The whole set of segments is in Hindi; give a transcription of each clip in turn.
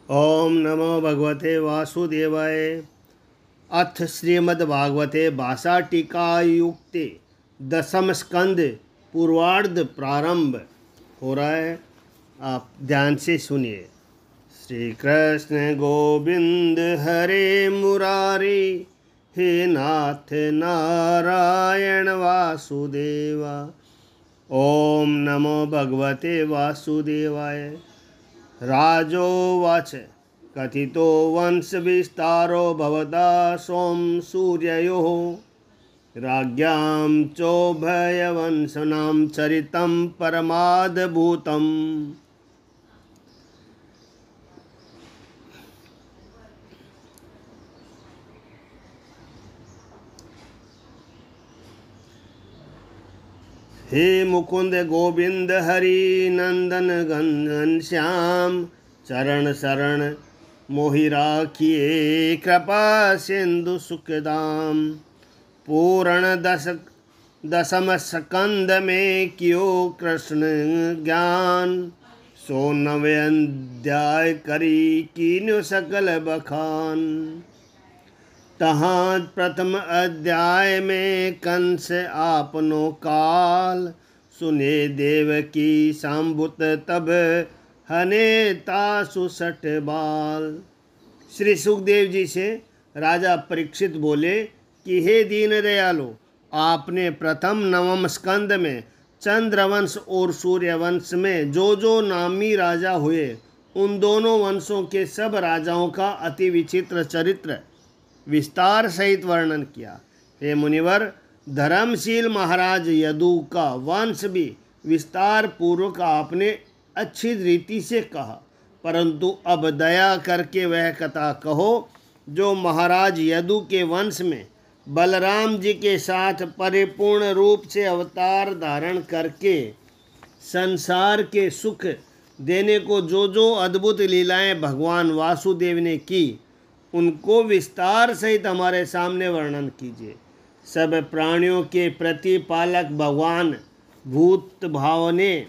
ओम नमो भगवते वासुदेवाय। अथ श्रीमद्भागवते भाषा टीकायुक्ते दशम स्कंद पूर्वार्ध प्रारंभ हो रहा है। आप ध्यान से सुनिए। श्री कृष्ण गोविंद हरे मुरारी, हे नाथ नारायण वासुदेवा। ओम नमो भगवते वासुदेवाय। राजोवाच कथितो वंशविस्तारो भवता सोम सूर्ययोः राज्ञां चोभयवंशनां चरितं परमाद्भुतम्। हे मुकुंद गोविंद हरि नंदन घनश्याम, चरण शरण मोहि राखिए कृपा सिंधु सुखदाम। पूर्ण दशम स्कंद में कियो कृष्ण ज्ञान, सो नवे अध्याय करी कीन्यो सकल बखान। तहाँ प्रथम अध्याय में कंस आपनो काल, सुने देव की सांबुत तब हने तासु 60 बाल। श्री सुखदेव जी से राजा परीक्षित बोले कि हे दीन दयालो, आपने प्रथम नवम स्कंद में चंद्रवंश और सूर्यवंश में जो नामी राजा हुए, उन दोनों वंशों के सब राजाओं का अति विचित्र चरित्र विस्तार सहित वर्णन किया। हे मुनिवर, धर्मशील महाराज यदु का वंश भी विस्तार पूर्वक आपने अच्छी रीति से कहा, परंतु अब दया करके वह कथा कहो जो महाराज यदु के वंश में बलराम जी के साथ परिपूर्ण रूप से अवतार धारण करके संसार के सुख देने को जो अद्भुत लीलाएं भगवान वासुदेव ने की, उनको विस्तार सहित हमारे सामने वर्णन कीजिए। सब प्राणियों के प्रतिपालक भगवान भूत भाव ने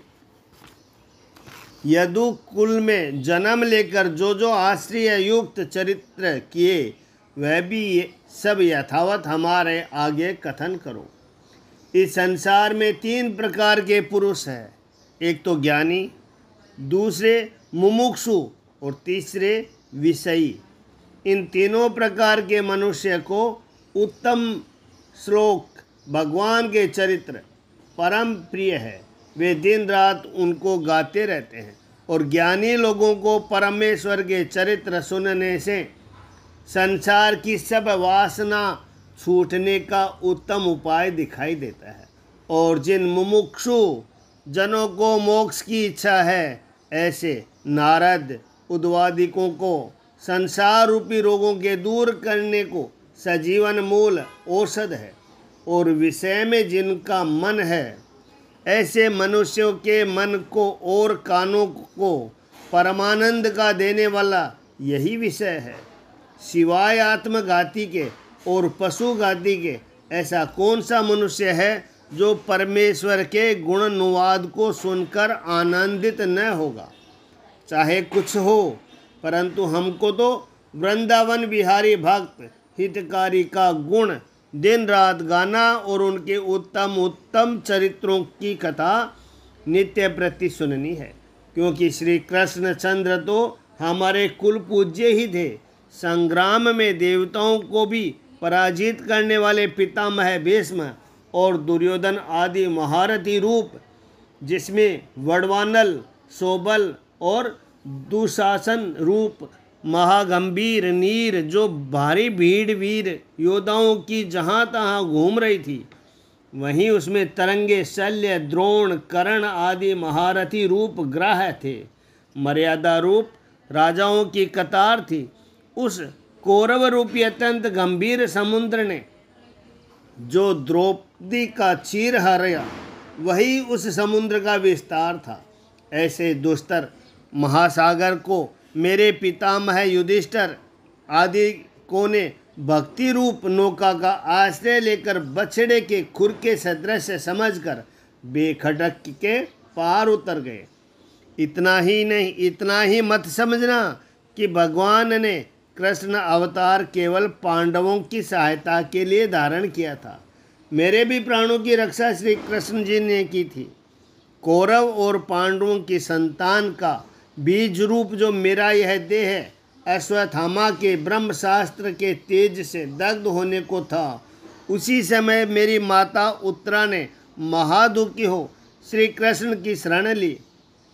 यदु कुल में जन्म लेकर जो आश्रय युक्त चरित्र किए, वह भी सब यथावत हमारे आगे कथन करो। इस संसार में 3 प्रकार के पुरुष हैं, एक तो ज्ञानी, दूसरे मुमुक्षु और तीसरे विषयी। इन तीनों प्रकार के मनुष्य को उत्तम श्लोक भगवान के चरित्र परम प्रिय है। वे दिन रात उनको गाते रहते हैं और ज्ञानी लोगों को परमेश्वर के चरित्र सुनने से संसार की सब वासना छूटने का उत्तम उपाय दिखाई देता है। और जिन मुमुक्षु जनों को मोक्ष की इच्छा है, ऐसे नारद उद्वादिकों को संसार रूपी रोगों के दूर करने को सजीवन मूल औषध है। और विषय में जिनका मन है, ऐसे मनुष्यों के मन को और कानों को परमानंद का देने वाला यही विषय है। सिवाय आत्मघाती के और पशुघाती के ऐसा कौन सा मनुष्य है जो परमेश्वर के गुणानुवाद को सुनकर आनंदित न होगा। चाहे कुछ हो, परंतु हमको तो वृंदावन बिहारी भक्त हितकारी का गुण दिन रात गाना और उनके उत्तम उत्तम चरित्रों की कथा नित्य प्रति सुननी है, क्योंकि श्री कृष्ण चंद्र तो हमारे कुल पूज्य ही थे। संग्राम में देवताओं को भी पराजित करने वाले पितामह भीष्म और दुर्योधन आदि महारथी रूप, जिसमें वडवानल, सोबल और दुशासन रूप महागंभीर नीर जो भारी भीड़ वीर योद्धाओं की जहाँ तहाँ घूम रही थी, वहीं उसमें तरंगे, शल्य, द्रोण, कर्ण आदि महारथी रूप ग्रह थे। मर्यादा रूप राजाओं की कतार थी। उस कौरव रूपी अत्यंत गंभीर समुद्र ने जो द्रौपदी का चीर हराया, वही उस समुद्र का विस्तार था। ऐसे दुस्तर महासागर को मेरे पितामह युधिष्ठिर आदि को ने भक्ति रूप नौका का आश्रय लेकर बछड़े के खुर के सदृश समझकर बेखटक के पार उतर गए। इतना ही नहीं, इतना ही मत समझना कि भगवान ने कृष्ण अवतार केवल पांडवों की सहायता के लिए धारण किया था। मेरे भी प्राणों की रक्षा श्री कृष्ण जी ने की थी। कौरव और पांडवों की संतान का बीज रूप जो मेरा यह देह है, अश्वत्थामा के ब्रह्मशास्त्र के तेज से दग्ध होने को था, उसी समय मेरी माता उत्तरा ने महादुखी हो श्री कृष्ण की शरण ली।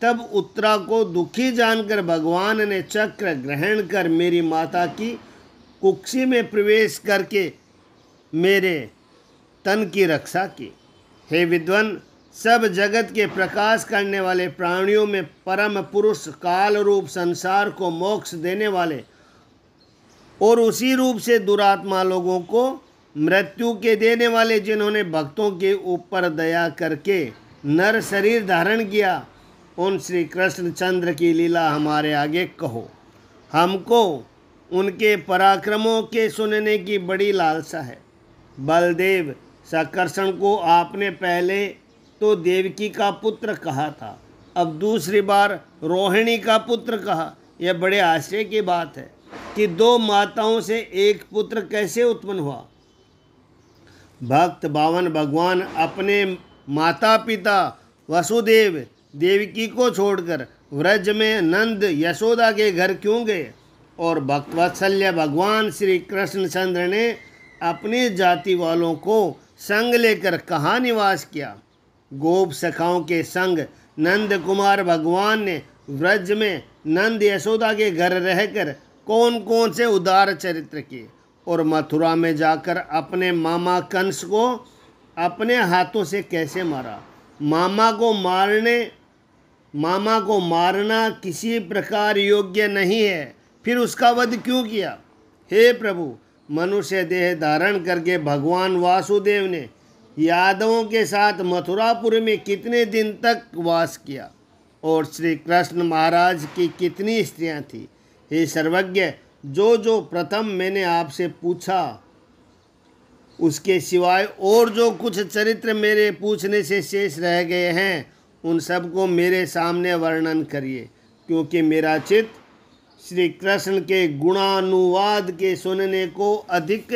तब उत्तरा को दुखी जानकर भगवान ने चक्र ग्रहण कर मेरी माता की कुक्षी में प्रवेश करके मेरे तन की रक्षा की। हे विद्वान, सब जगत के प्रकाश करने वाले प्राणियों में परम पुरुष, काल रूप संसार को मोक्ष देने वाले और उसी रूप से दुरात्मा लोगों को मृत्यु के देने वाले, जिन्होंने भक्तों के ऊपर दया करके नर शरीर धारण किया, उन श्री कृष्ण चंद्र की लीला हमारे आगे कहो। हमको उनके पराक्रमों के सुनने की बड़ी लालसा है। बलदेव सकर्षण को आपने पहले तो देवकी का पुत्र कहा था, अब दूसरी बार रोहिणी का पुत्र कहा। यह बड़े आश्चर्य की बात है कि दो माताओं से एक पुत्र कैसे उत्पन्न हुआ। भक्त बावन भगवान अपने माता पिता वसुदेव देवकी को छोड़कर व्रज में नंद यशोदा के घर क्यों गए, और भक्तवत्सल्य भगवान श्री कृष्णचंद्र ने अपनी जाति वालों को संग लेकर कहाँ निवास किया। गोप सखाओं के संग नंद कुमार भगवान ने व्रज में नंद यशोदा के घर रहकर कौन कौन से उदार चरित्र किए, और मथुरा में जाकर अपने मामा कंस को अपने हाथों से कैसे मारा। मामा को मारना किसी प्रकार योग्य नहीं है, फिर उसका वध क्यों किया। हे प्रभु, मनुष्य देह धारण करके भगवान वासुदेव ने यादवों के साथ मथुरापुर में कितने दिन तक वास किया, और श्री कृष्ण महाराज की कितनी स्त्रियां थीं। हे सर्वज्ञ, जो प्रथम मैंने आपसे पूछा, उसके सिवाय और जो कुछ चरित्र मेरे पूछने से शेष रह गए हैं, उन सब को मेरे सामने वर्णन करिए, क्योंकि मेरा चित्त श्री कृष्ण के गुणानुवाद के सुनने को अधिक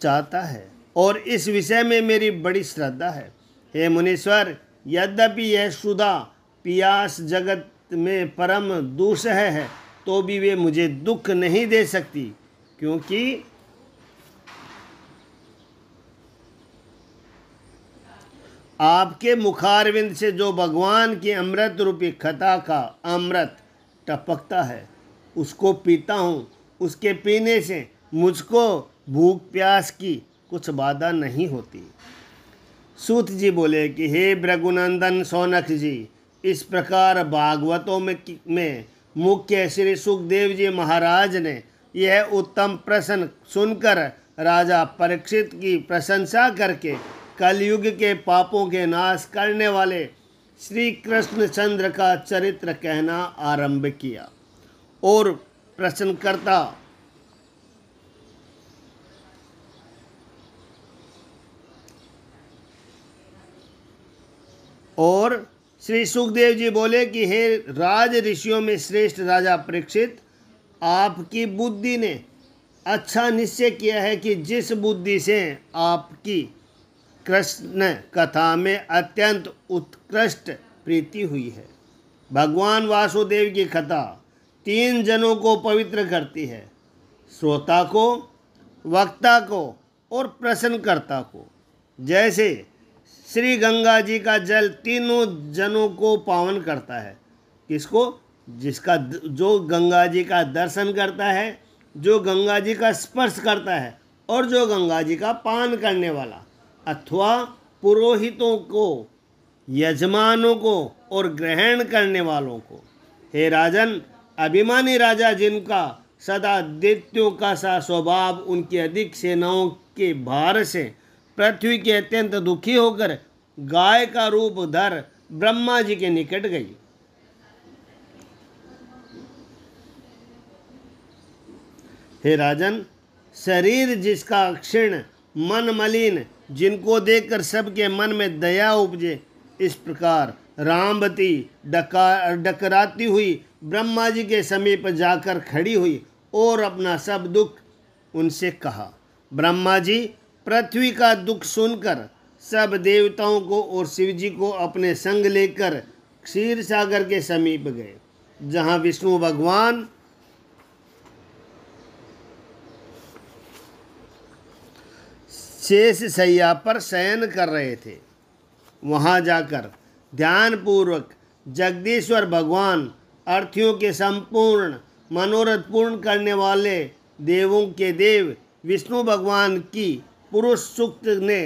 चाहता है, और इस विषय में मेरी बड़ी श्रद्धा है। हे मुनीश्वर, यद्यपि यह सुधा पियास जगत में परम दुस्सह है, तो भी वे मुझे दुख नहीं दे सकती, क्योंकि आपके मुखारविंद से जो भगवान की अमृत रूपी कथा का अमृत टपकता है, उसको पीता हूँ। उसके पीने से मुझको भूख प्यास की कुछ बाधा नहीं होती। सूत जी बोले कि हे भृगुनंदन सौनक जी, इस प्रकार भागवतों में मुख्य श्री सुखदेव जी महाराज ने यह उत्तम प्रश्न सुनकर राजा परीक्षित की प्रशंसा करके कलयुग के पापों के नाश करने वाले श्री कृष्णचंद्र का चरित्र कहना आरंभ किया। और प्रश्नकर्ता और श्री सुखदेव जी बोले कि हे राज ऋषियों में श्रेष्ठ राजा परीक्षित, आपकी बुद्धि ने अच्छा निश्चय किया है कि जिस बुद्धि से आपकी कृष्ण कथा में अत्यंत उत्कृष्ट प्रीति हुई है। भगवान वासुदेव की कथा 3 जनों को पवित्र करती है, श्रोता को, वक्ता को और प्रश्नकर्ता को। जैसे श्री गंगा जी का जल तीनों जनों को पावन करता है। किसको? जो गंगा जी का दर्शन करता है, जो गंगा जी का स्पर्श करता है, और जो गंगा जी का पान करने वाला, अथवा पुरोहितों को, यजमानों को और ग्रहण करने वालों को। हे राजन, अभिमानी राजा जिनका सदा दैत्यों का सा स्वभाव उनकी अधिक सेनाओं के भार से पृथ्वी के अत्यंत दुखी होकर गाय का रूप धर ब्रह्मा जी के निकट गई। हे राजन, शरीर जिसका क्षीण, मन मलिन, जिनको देखकर सबके मन में दया उपजे, इस प्रकार रामवती डकराती हुई ब्रह्मा जी के समीप जाकर खड़ी हुई और अपना सब दुख उनसे कहा। ब्रह्मा जी पृथ्वी का दुख सुनकर सब देवताओं को और शिव जी को अपने संग लेकर क्षीर सागर के समीप गए, जहाँ विष्णु भगवान शेष शैया पर शयन कर रहे थे। वहाँ जाकर ध्यानपूर्वक जगदीश्वर भगवान, अर्थियों के संपूर्ण मनोरथ पूर्ण करने वाले देवों के देव विष्णु भगवान की पुरुष सूक्त ने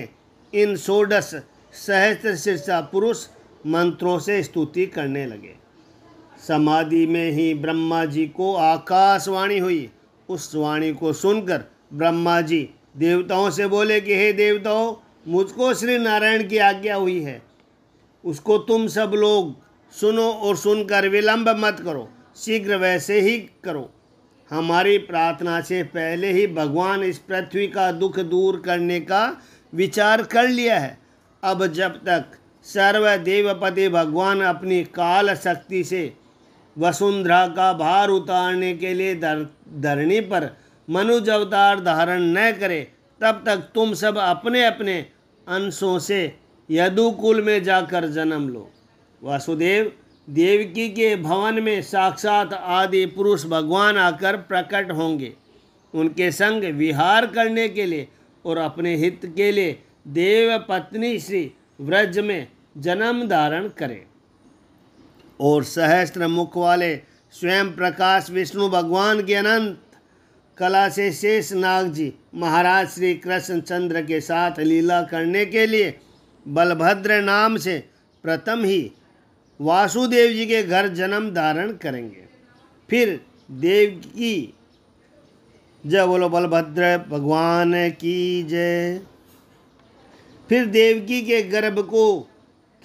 इन 16 सहस्त्र शीर्षा पुरुष मंत्रों से स्तुति करने लगे। समाधि में ही ब्रह्मा जी को आकाशवाणी हुई। उस वाणी को सुनकर ब्रह्मा जी देवताओं से बोले कि हे देवताओं, मुझको श्री नारायण की आज्ञा हुई है, उसको तुम सब लोग सुनो और सुनकर विलंब मत करो, शीघ्र वैसे ही करो। हमारी प्रार्थना से पहले ही भगवान इस पृथ्वी का दुख दूर करने का विचार कर लिया है। अब जब तक सर्वदेवपति भगवान अपनी काल शक्ति से वसुंधरा का भार उतारने के लिए धरणी पर मनुज अवतार धारण न करे, तब तक तुम सब अपने अपने अंशों से यदुकुल में जाकर जन्म लो। वासुदेव देवकी के भवन में साक्षात आदि पुरुष भगवान आकर प्रकट होंगे। उनके संग विहार करने के लिए और अपने हित के लिए देव पत्नी श्री व्रज में जन्म धारण करें। और सहस्त्र मुख वाले स्वयं प्रकाश विष्णु भगवान के अनंत कला से शेष नाग जी महाराज श्री कृष्ण चंद्र के साथ लीला करने के लिए बलभद्र नाम से प्रथम ही वासुदेव जी के घर जन्म धारण करेंगे। फिर देवकी जय बोलो बलभद्र भगवान की जय। फिर देवकी के गर्भ को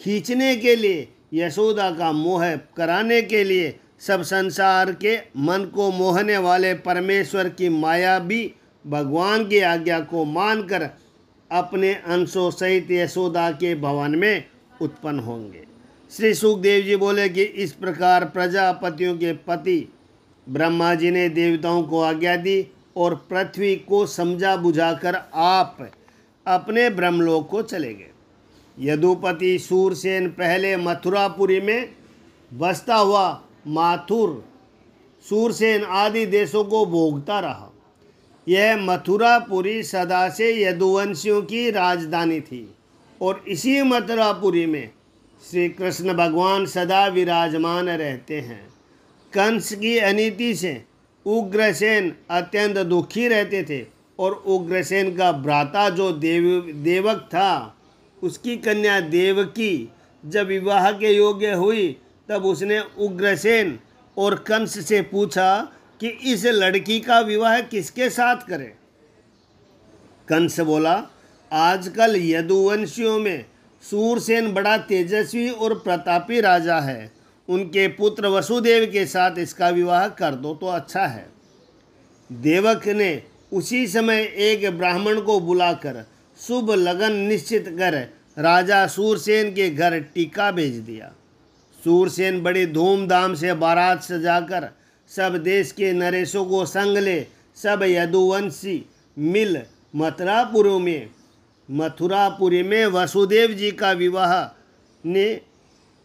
खींचने के लिए, यशोदा का मोह कराने के लिए सब संसार के मन को मोहने वाले परमेश्वर की माया भी भगवान की आज्ञा को मानकर अपने अंशों सहित यशोदा के भवन में उत्पन्न होंगे। श्री सुखदेव जी बोले कि इस प्रकार प्रजापतियों के पति ब्रह्मा जी ने देवताओं को आज्ञा दी और पृथ्वी को समझा बुझाकर आप अपने ब्रह्मलोक को चले गए। यदुपति सूरसेन पहले मथुरापुरी में बसता हुआ माथुर, सूरसेन आदि देशों को भोगता रहा। यह मथुरापुरी सदा से यदुवंशियों की राजधानी थी और इसी मथुरापुरी में श्री कृष्ण भगवान सदा विराजमान रहते हैं। कंस की अनीति से उग्रसेन अत्यंत दुखी रहते थे और उग्रसेन का भ्राता जो देवक था, उसकी कन्या देवकी जब विवाह के योग्य हुई, तब उसने उग्रसेन और कंस से पूछा कि इस लड़की का विवाह किसके साथ करें। कंस बोला, आजकल यदुवंशियों में सूरसेन बड़ा तेजस्वी और प्रतापी राजा है, उनके पुत्र वसुदेव के साथ इसका विवाह कर दो तो अच्छा है। देवक ने उसी समय एक ब्राह्मण को बुलाकर शुभ लगन निश्चित कर राजा सूरसेन के घर टीका भेज दिया। सूरसेन बड़ी धूमधाम से बारात सजाकर सब देश के नरेशों को संग ले सब यदुवंशी मिल मथुरापुरी में वसुदेव जी का विवाह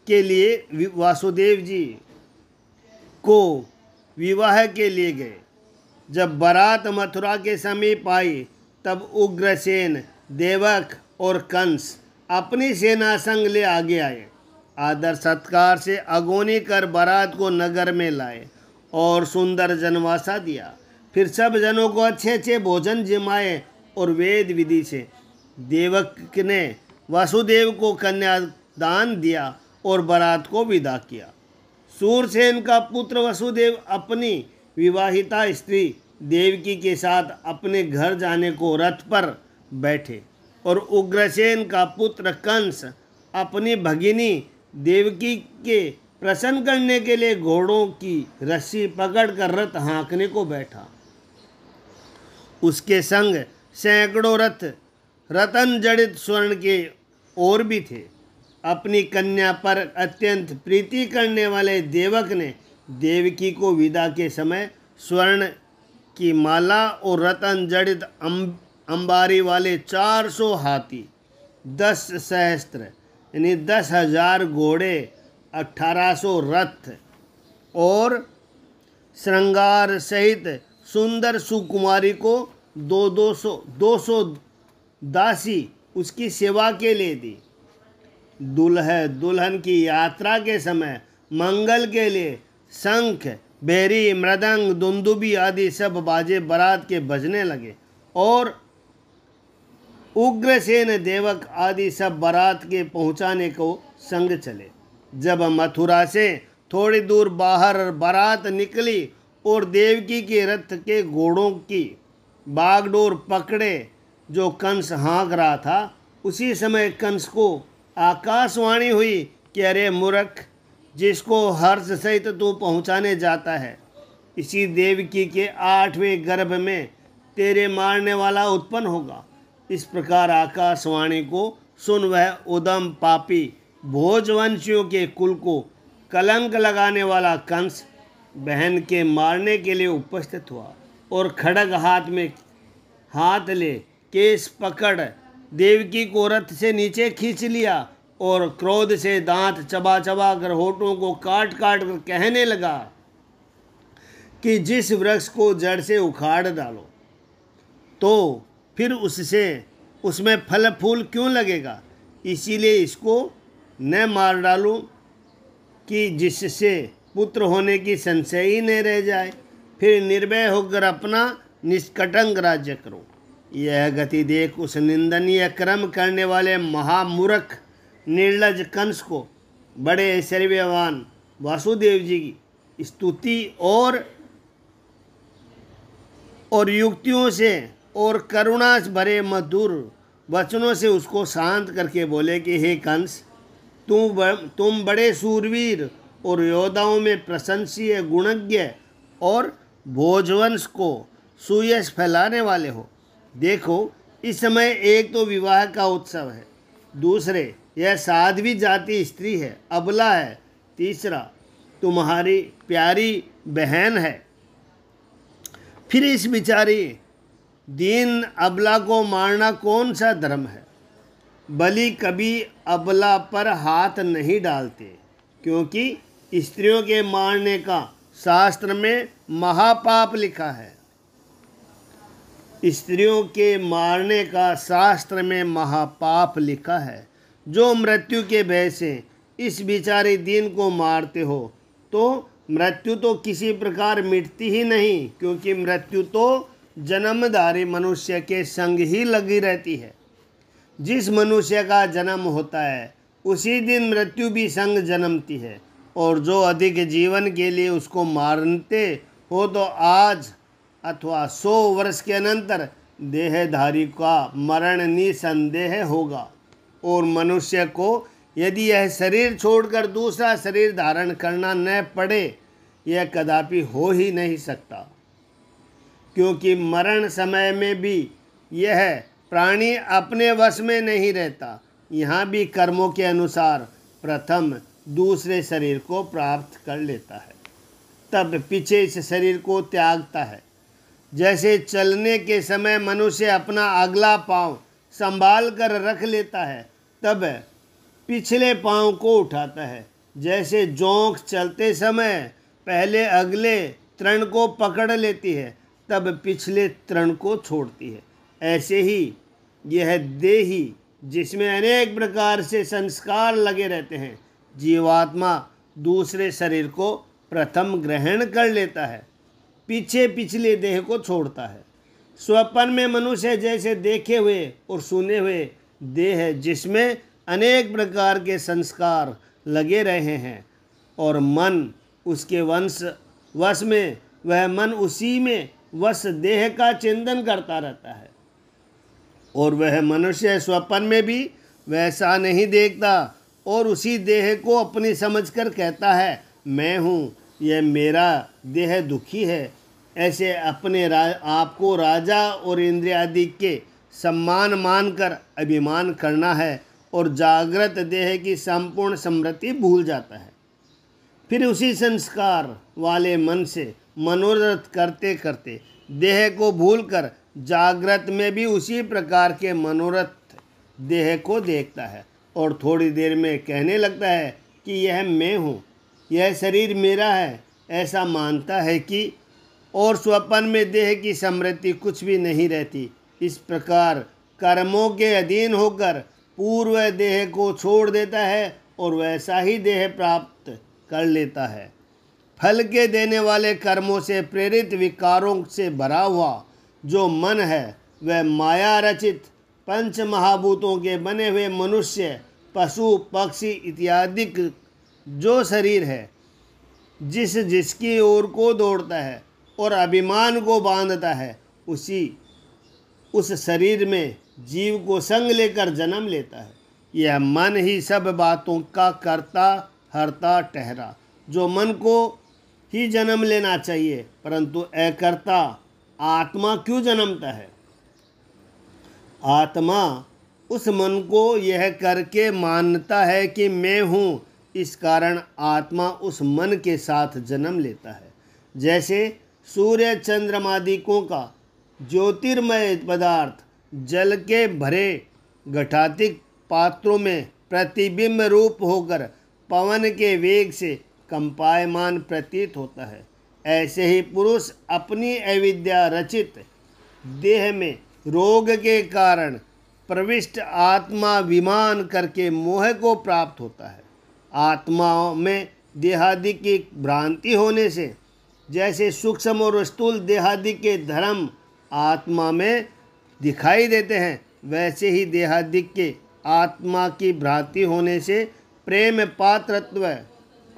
के लिए वासुदेव जी को विवाह के लिए गए। जब बारात मथुरा के समीप आई, तब उग्रसेन, देवक और कंस अपनी सेना संग ले आगे आए। आदर सत्कार से अगोनी कर बारात को नगर में लाए और सुंदर जनवासा दिया। फिर सब जनों को अच्छे अच्छे भोजन जिमाए और वेद विधि से देवक ने वासुदेव को कन्यादान दिया और बारात को विदा किया। सूरसेन का पुत्र वसुदेव अपनी विवाहिता स्त्री देवकी के साथ अपने घर जाने को रथ पर बैठे और उग्रसेन का पुत्र कंस अपनी भगिनी देवकी के प्रसन्न करने के लिए घोड़ों की रस्सी पकड़कर रथ हाँकने को बैठा। उसके संग सैकड़ों रथ रतन जड़ित स्वर्ण के और भी थे। अपनी कन्या पर अत्यंत प्रीति करने वाले देवक ने देवकी को विदा के समय स्वर्ण की माला और रतन जड़ित अंबारी वाले 400 हाथी, 10 सहस्त्र यानी 10,000 घोड़े, 1800 रथ और श्रृंगार सहित सुंदर सुकुमारी को 200 दासी उसकी सेवा के लिए दी। दुल्हन की यात्रा के समय मंगल के लिए शंख, बेरी, मृदंग, दुंदुबी आदि सब बाजे बारात के बजने लगे और उग्रसेन देवक आदि सब बारात के पहुंचाने को संग चले। जब मथुरा से थोड़ी दूर बाहर बारात निकली और देवकी के रथ के घोड़ों की बागडोर पकड़े जो कंस हाँक रहा था, उसी समय कंस को आकाशवाणी हुई कि अरे मूर्ख, जिसको हर्ष सहित तू पहुँचाने जाता है, इसी देवकी के 8वें गर्भ में तेरे मारने वाला उत्पन्न होगा। इस प्रकार आकाशवाणी को सुन वह उदम पापी भोजवंशियों के कुल को कलंक लगाने वाला कंस बहन के मारने के लिए उपस्थित हुआ और खड्ग हाथ ले केस पकड़ देवकी को रथ से नीचे खींच लिया और क्रोध से दांत चबा चबा कर होठों को काट काट कर कहने लगा कि जिस वृक्ष को जड़ से उखाड़ डालो तो फिर उसमें फल फूल क्यों लगेगा। इसीलिए इसको न मार डालूं कि जिससे पुत्र होने की संशय ही नहीं रह जाए, फिर निर्भय होकर अपना निष्कटंक राज्य करो। यह गति देख उस निंदनीय कर्म करने वाले महामूर्ख निर्लज कंस को बड़े ऐश्वर्यवान वासुदेव जी की स्तुति और युक्तियों से और करुणा भरे मधुर वचनों से उसको शांत करके बोले कि हे कंस, तुम बड़े सूरवीर और योद्धाओं में प्रशंसीय, गुणज्ञ और भोजवंश को सुयश फैलाने वाले हो। देखो, इस समय एक तो विवाह का उत्सव है, दूसरे यह साध्वी जाति स्त्री है, अबला है, तीसरा तुम्हारी प्यारी बहन है। फिर इस बिचारी दीन अबला को मारना कौन सा धर्म है। बलि कभी अबला पर हाथ नहीं डालते, क्योंकि स्त्रियों के मारने का शास्त्र में महापाप लिखा है। स्त्रियों के मारने का शास्त्र में महापाप लिखा है। जो मृत्यु के भय से इस बिचारे दीन को मारते हो तो मृत्यु तो किसी प्रकार मिटती ही नहीं, क्योंकि मृत्यु तो जन्मधारी मनुष्य के संग ही लगी रहती है। जिस मनुष्य का जन्म होता है उसी दिन मृत्यु भी संग जन्मती है, और जो अधिक जीवन के लिए उसको मारते हो तो आज अथवा 100 वर्ष के अनंतर देहधारी का मरण निसंदेह होगा। और मनुष्य को यदि यह शरीर छोड़कर दूसरा शरीर धारण करना न पड़े, यह कदापि हो ही नहीं सकता, क्योंकि मरण समय में भी यह प्राणी अपने वश में नहीं रहता। यहाँ भी कर्मों के अनुसार प्रथम दूसरे शरीर को प्राप्त कर लेता है, तब पीछे इस शरीर को त्यागता है। जैसे चलने के समय मनुष्य अपना अगला पाँव संभाल कर रख लेता है, तब पिछले पाँव को उठाता है। जैसे जोंक चलते समय पहले अगले तृण को पकड़ लेती है, तब पिछले तृण को छोड़ती है, ऐसे ही यह देही जिसमें अनेक प्रकार से संस्कार लगे रहते हैं, जीवात्मा दूसरे शरीर को प्रथम ग्रहण कर लेता है, पीछे पिछले देह को छोड़ता है। स्वप्न में मनुष्य जैसे देखे हुए और सुने हुए देह जिसमें अनेक प्रकार के संस्कार लगे रहे हैं और मन उसके वश में, वह मन उसी में वश देह का चिंतन करता रहता है। और वह मनुष्य स्वप्न में भी वैसा नहीं देखता और उसी देह को अपनी समझकर कहता है मैं हूँ, यह मेरा देह दुखी है। ऐसे अपने आप को राजा और इंद्रियादि के सम्मान मानकर अभिमान करना है और जागृत देह की संपूर्ण स्मृति भूल जाता है। फिर उसी संस्कार वाले मन से मनोरथ करते करते देह को भूलकर जागृत में भी उसी प्रकार के मनोरथ देह को देखता है और थोड़ी देर में कहने लगता है कि यह मैं हूँ, यह शरीर मेरा है, ऐसा मानता है कि और स्वप्न में देह की स्मृति कुछ भी नहीं रहती। इस प्रकार कर्मों के अधीन होकर पूर्व देह को छोड़ देता है और वैसा ही देह प्राप्त कर लेता है। फल के देने वाले कर्मों से प्रेरित विकारों से भरा हुआ जो मन है वह माया रचित पंच महाभूतों के बने हुए मनुष्य, पशु, पक्षी इत्यादि जो शरीर है, जिसकी ओर को दौड़ता है और अभिमान को बांधता है, उस शरीर में जीव को संग लेकर जन्म लेता है। यह मन ही सब बातों का कर्ता हर्ता ठहरा, जो मन को ही जन्म लेना चाहिए, परंतु अकर्ता आत्मा क्यों जन्मता है? आत्मा उस मन को यह करके मानता है कि मैं हूँ, इस कारण आत्मा उस मन के साथ जन्म लेता है। जैसे सूर्य चंद्रमादिकों का ज्योतिर्मय पदार्थ जल के भरे घटातिक पात्रों में प्रतिबिंब रूप होकर पवन के वेग से कंपायमान प्रतीत होता है, ऐसे ही पुरुष अपनी अविद्या रचित देह में रोग के कारण प्रविष्ट आत्मा विमान करके मोह को प्राप्त होता है। आत्मा में देहादि की भ्रांति होने से जैसे सूक्ष्म और स्थूल देहादि के धर्म आत्मा में दिखाई देते हैं, वैसे ही देहादि के आत्मा की भ्रांति होने से प्रेम पात्रत्व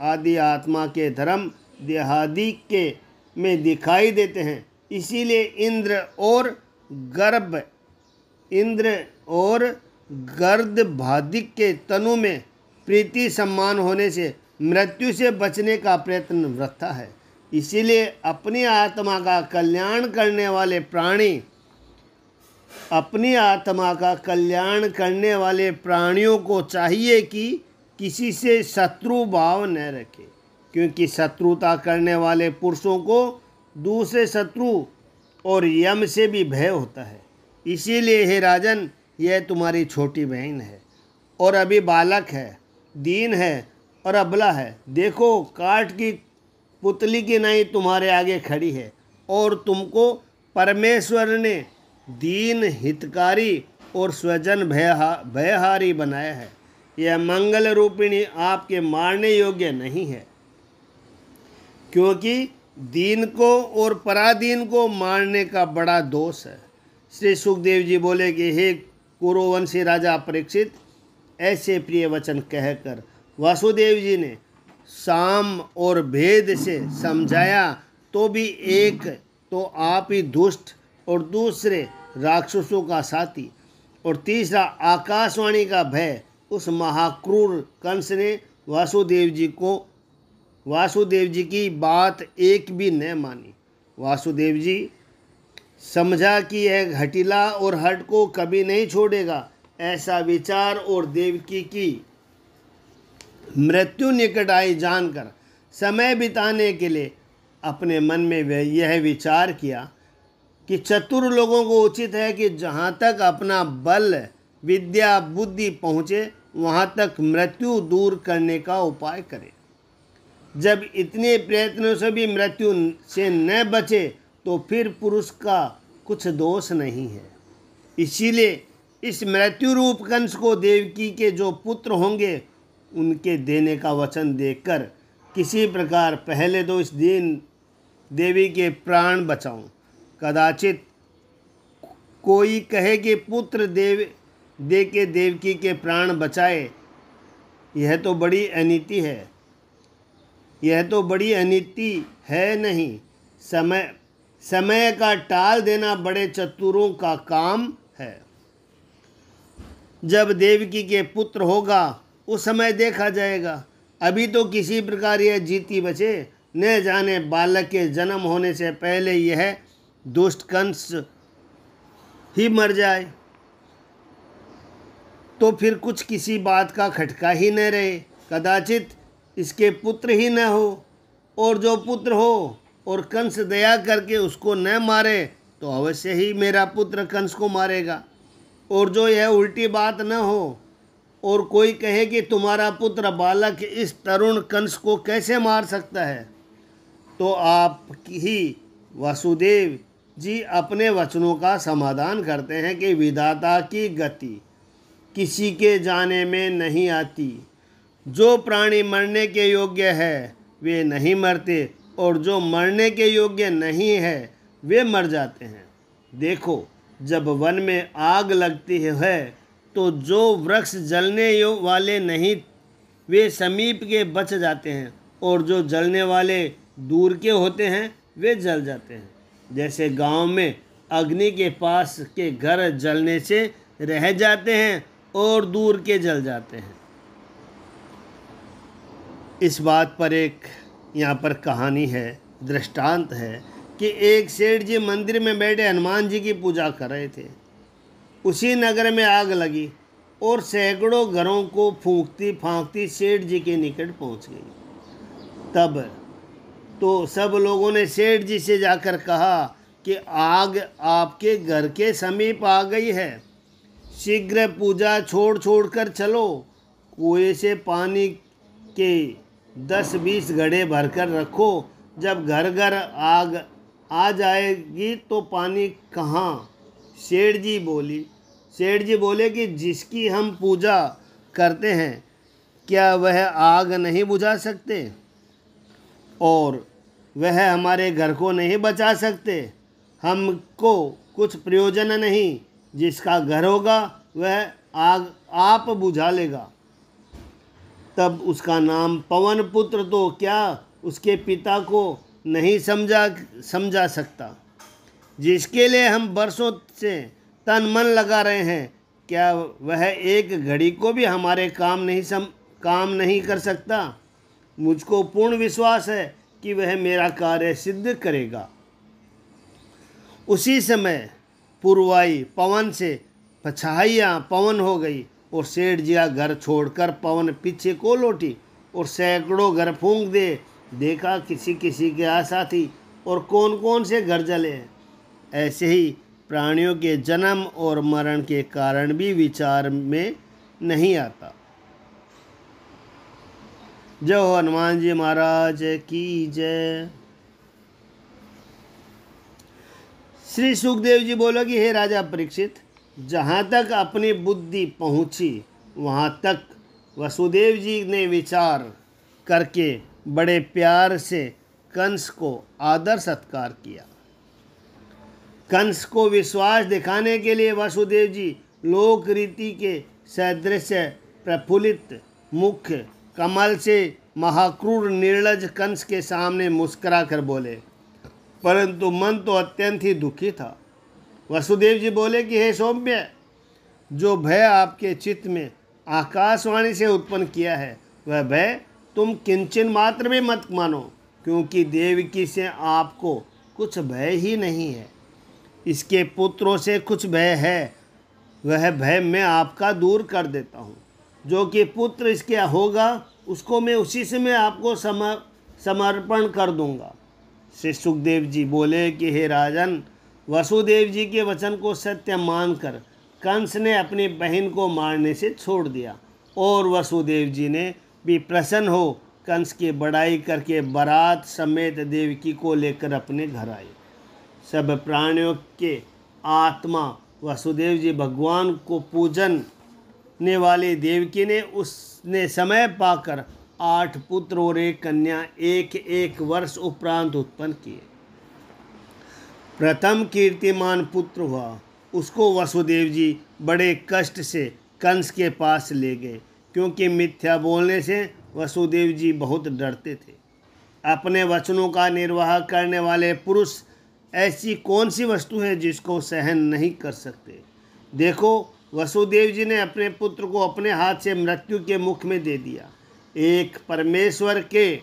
आदि आत्मा के धर्म देहादि के में दिखाई देते हैं। इसीलिए इंद्र और गर्द भादिक के तनु में प्रीति सम्मान होने से मृत्यु से बचने का प्रयत्न वृथा है। इसीलिए अपनी आत्मा का कल्याण करने वाले प्राणियों को चाहिए कि किसी से शत्रु भाव न रखे, क्योंकि शत्रुता करने वाले पुरुषों को दूसरे शत्रु और यम से भी भय होता है। इसीलिए हे राजन, यह तुम्हारी छोटी बहन है और अभी बालक है, दीन है और अबला है। देखो, काठ की पुतली की नहीं तुम्हारे आगे खड़ी है और तुमको परमेश्वर ने दीन हितकारी और स्वजन भयहारी बनाया है। यह मंगल रूपिणी आपके मारने योग्य नहीं है, क्योंकि दीन को और पराधीन को मारने का बड़ा दोष है। श्री सुखदेव जी बोले कि हे कुरुवंशी राजा परीक्षित, ऐसे प्रिय वचन कहकर वासुदेव जी ने साम और भेद से समझाया तो भी एक तो आप ही दुष्ट और दूसरे राक्षसों का साथी और तीसरा आकाशवाणी का भय, उस महाक्रूर कंस ने वासुदेव जी की बात एक भी न मानी। वासुदेव जी समझा कि यह घटिला और हट को कभी नहीं छोड़ेगा। ऐसा विचार और देवकी की मृत्यु निकट आई जानकर समय बिताने के लिए अपने मन में यह विचार किया कि चतुर लोगों को उचित है कि जहाँ तक अपना बल विद्या बुद्धि पहुँचे वहाँ तक मृत्यु दूर करने का उपाय करें। जब इतने प्रयत्नों से भी मृत्यु से न बचे तो फिर पुरुष का कुछ दोष नहीं है। इसीलिए इस मृत्यु रूप कंस को देवकी के जो पुत्र होंगे उनके देने का वचन देकर किसी प्रकार पहले तो इस दीन देवी के प्राण बचाऊं। कदाचित कोई कहे कि पुत्र दे के देवकी के प्राण बचाए, यह तो बड़ी अनीति है। यह तो बड़ी अनीति है नहीं। समय का टाल देना बड़े चतुरों का काम है। जब देवकी के पुत्र होगा उस समय देखा जाएगा। अभी तो किसी प्रकार यह जीती बचे, न जाने बालक के जन्म होने से पहले यह दुष्ट कंस ही मर जाए। तो फिर कुछ किसी बात का खटका ही न रहे, कदाचित इसके पुत्र ही न हो, और जो पुत्र हो और कंस दया करके उसको न मारे तो अवश्य ही मेरा पुत्र कंस को मारेगा। और जो यह उल्टी बात न हो और कोई कहे कि तुम्हारा पुत्र बालक इस तरुण कंस को कैसे मार सकता है, तो आप ही वासुदेव जी अपने वचनों का समाधान करते हैं कि विधाता की गति किसी के जाने में नहीं आती। जो प्राणी मरने के योग्य है वे नहीं मरते, और जो मरने के योग्य नहीं है वे मर जाते हैं। देखो, जब वन में आग लगती है तो जो वृक्ष जलने वाले नहीं वे समीप के बच जाते हैं, और जो जलने वाले दूर के होते हैं वे जल जाते हैं। जैसे गांव में अग्नि के पास के घर जलने से रह जाते हैं और दूर के जल जाते हैं। इस बात पर एक यहाँ पर कहानी है, दृष्टांत है कि एक सेठ जी मंदिर में बैठे हनुमान जी की पूजा कर रहे थे। उसी नगर में आग लगी और सैकड़ों घरों को फूंकती फांकती सेठ जी के निकट पहुंच गई। तब तो सब लोगों ने सेठ जी से जाकर कहा कि आग आपके घर के समीप आ गई है, शीघ्र पूजा छोड़ कर चलो। कुएं से पानी के 10-20 घड़े भरकर रखो, जब घर घर आग आ जाएगी तो पानी कहाँ? सेठ जी बोले कि जिसकी हम पूजा करते हैं क्या वह आग नहीं बुझा सकते, और वह हमारे घर को नहीं बचा सकते? हमको कुछ प्रयोजन नहीं, जिसका घर होगा वह आग आप बुझा लेगा। तब उसका नाम पवन पुत्र तो क्या उसके पिता को नहीं समझा सकता, जिसके लिए हम बरसों से तन मन लगा रहे हैं, क्या वह एक घड़ी को भी हमारे काम नहीं कर सकता? मुझको पूर्ण विश्वास है कि वह मेरा कार्य सिद्ध करेगा। उसी समय पुरवाई पवन से पछाइयाँ पवन हो गई और सेठ जी का घर छोड़कर पवन पीछे को लौटी और सैकड़ों घर फूंक दे। देखा किसी किसी के आशा थी और कौन कौन से घर जले हैं। ऐसे ही प्राणियों के जन्म और मरण के कारण भी विचार में नहीं आता। जय हो हनुमान जी महाराज की जय। श्री सुखदेव जी बोले कि हे राजा परीक्षित, जहाँ तक अपनी बुद्धि पहुँची वहाँ तक वसुदेव जी ने विचार करके बड़े प्यार से कंस को आदर सत्कार किया। कंस को विश्वास दिखाने के लिए वसुदेव जी लोक रीति के सदृश प्रफुल्लित मुख कमल से महाक्रूर निर्लज कंस के सामने मुस्कुरा कर बोले, परंतु मन तो अत्यंत ही दुखी था। वसुदेव जी बोले कि हे सौम्य, जो भय आपके चित्त में आकाशवाणी से उत्पन्न किया है वह भय तुम किंचन मात्र भी मत मानो, क्योंकि देवकी से आपको कुछ भय ही नहीं है। इसके पुत्रों से कुछ भय है, वह भय मैं आपका दूर कर देता हूँ। जो कि पुत्र इसके होगा उसको मैं उसी समय आपको समर्पण कर दूंगा। श्री सुखदेव जी बोले कि हे राजन, वसुदेव जी के वचन को सत्य मानकर कंस ने अपनी बहन को मारने से छोड़ दिया और वसुदेव जी ने भी प्रसन्न हो कंस की बड़ाई करके बारात समेत देवकी को लेकर अपने घर आए। सब प्राणियों के आत्मा वसुदेव जी भगवान को पूजने वाली देवकी ने उसने समय पाकर 8 पुत्र और 1 कन्या 1 वर्ष उपरांत उत्पन्न किए। प्रथम कीर्तिमान पुत्र हुआ, उसको वसुदेव जी बड़े कष्ट से कंस के पास ले गए, क्योंकि मिथ्या बोलने से वसुदेव जी बहुत डरते थे। अपने वचनों का निर्वाह करने वाले पुरुष ऐसी कौन सी वस्तु है जिसको सहन नहीं कर सकते। देखो, वसुदेव जी ने अपने पुत्र को अपने हाथ से मृत्यु के मुख में दे दिया। एक परमेश्वर के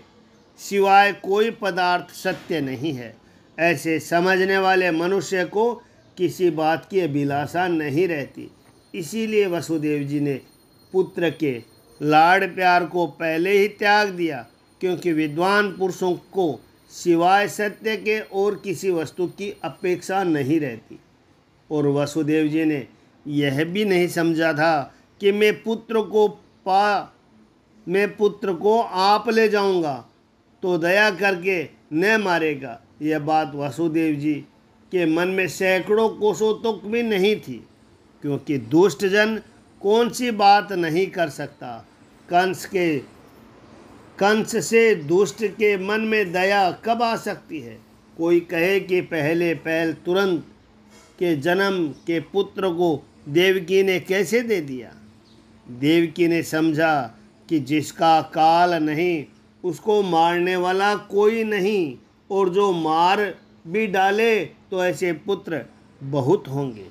सिवाय कोई पदार्थ सत्य नहीं है, ऐसे समझने वाले मनुष्य को किसी बात की अभिलाषा नहीं रहती। इसीलिए वसुदेव जी ने पुत्र के लाड़ प्यार को पहले ही त्याग दिया, क्योंकि विद्वान पुरुषों को सिवाय सत्य के और किसी वस्तु की अपेक्षा नहीं रहती। और वसुदेव जी ने यह भी नहीं समझा था कि मैं पुत्र को आप ले जाऊंगा तो दया करके न मारेगा। यह बात वसुदेव जी के मन में सैकड़ों कोसों तक भी नहीं थी, क्योंकि दुष्ट जन कौन सी बात नहीं कर सकता। कंस से दुष्ट के मन में दया कब आ सकती है। कोई कहे कि पहल तुरंत के जन्म के पुत्र को देवकी ने कैसे दे दिया। देवकी ने समझा कि जिसका काल नहीं उसको मारने वाला कोई नहीं, और जो मार भी डाले तो ऐसे पुत्र बहुत होंगे।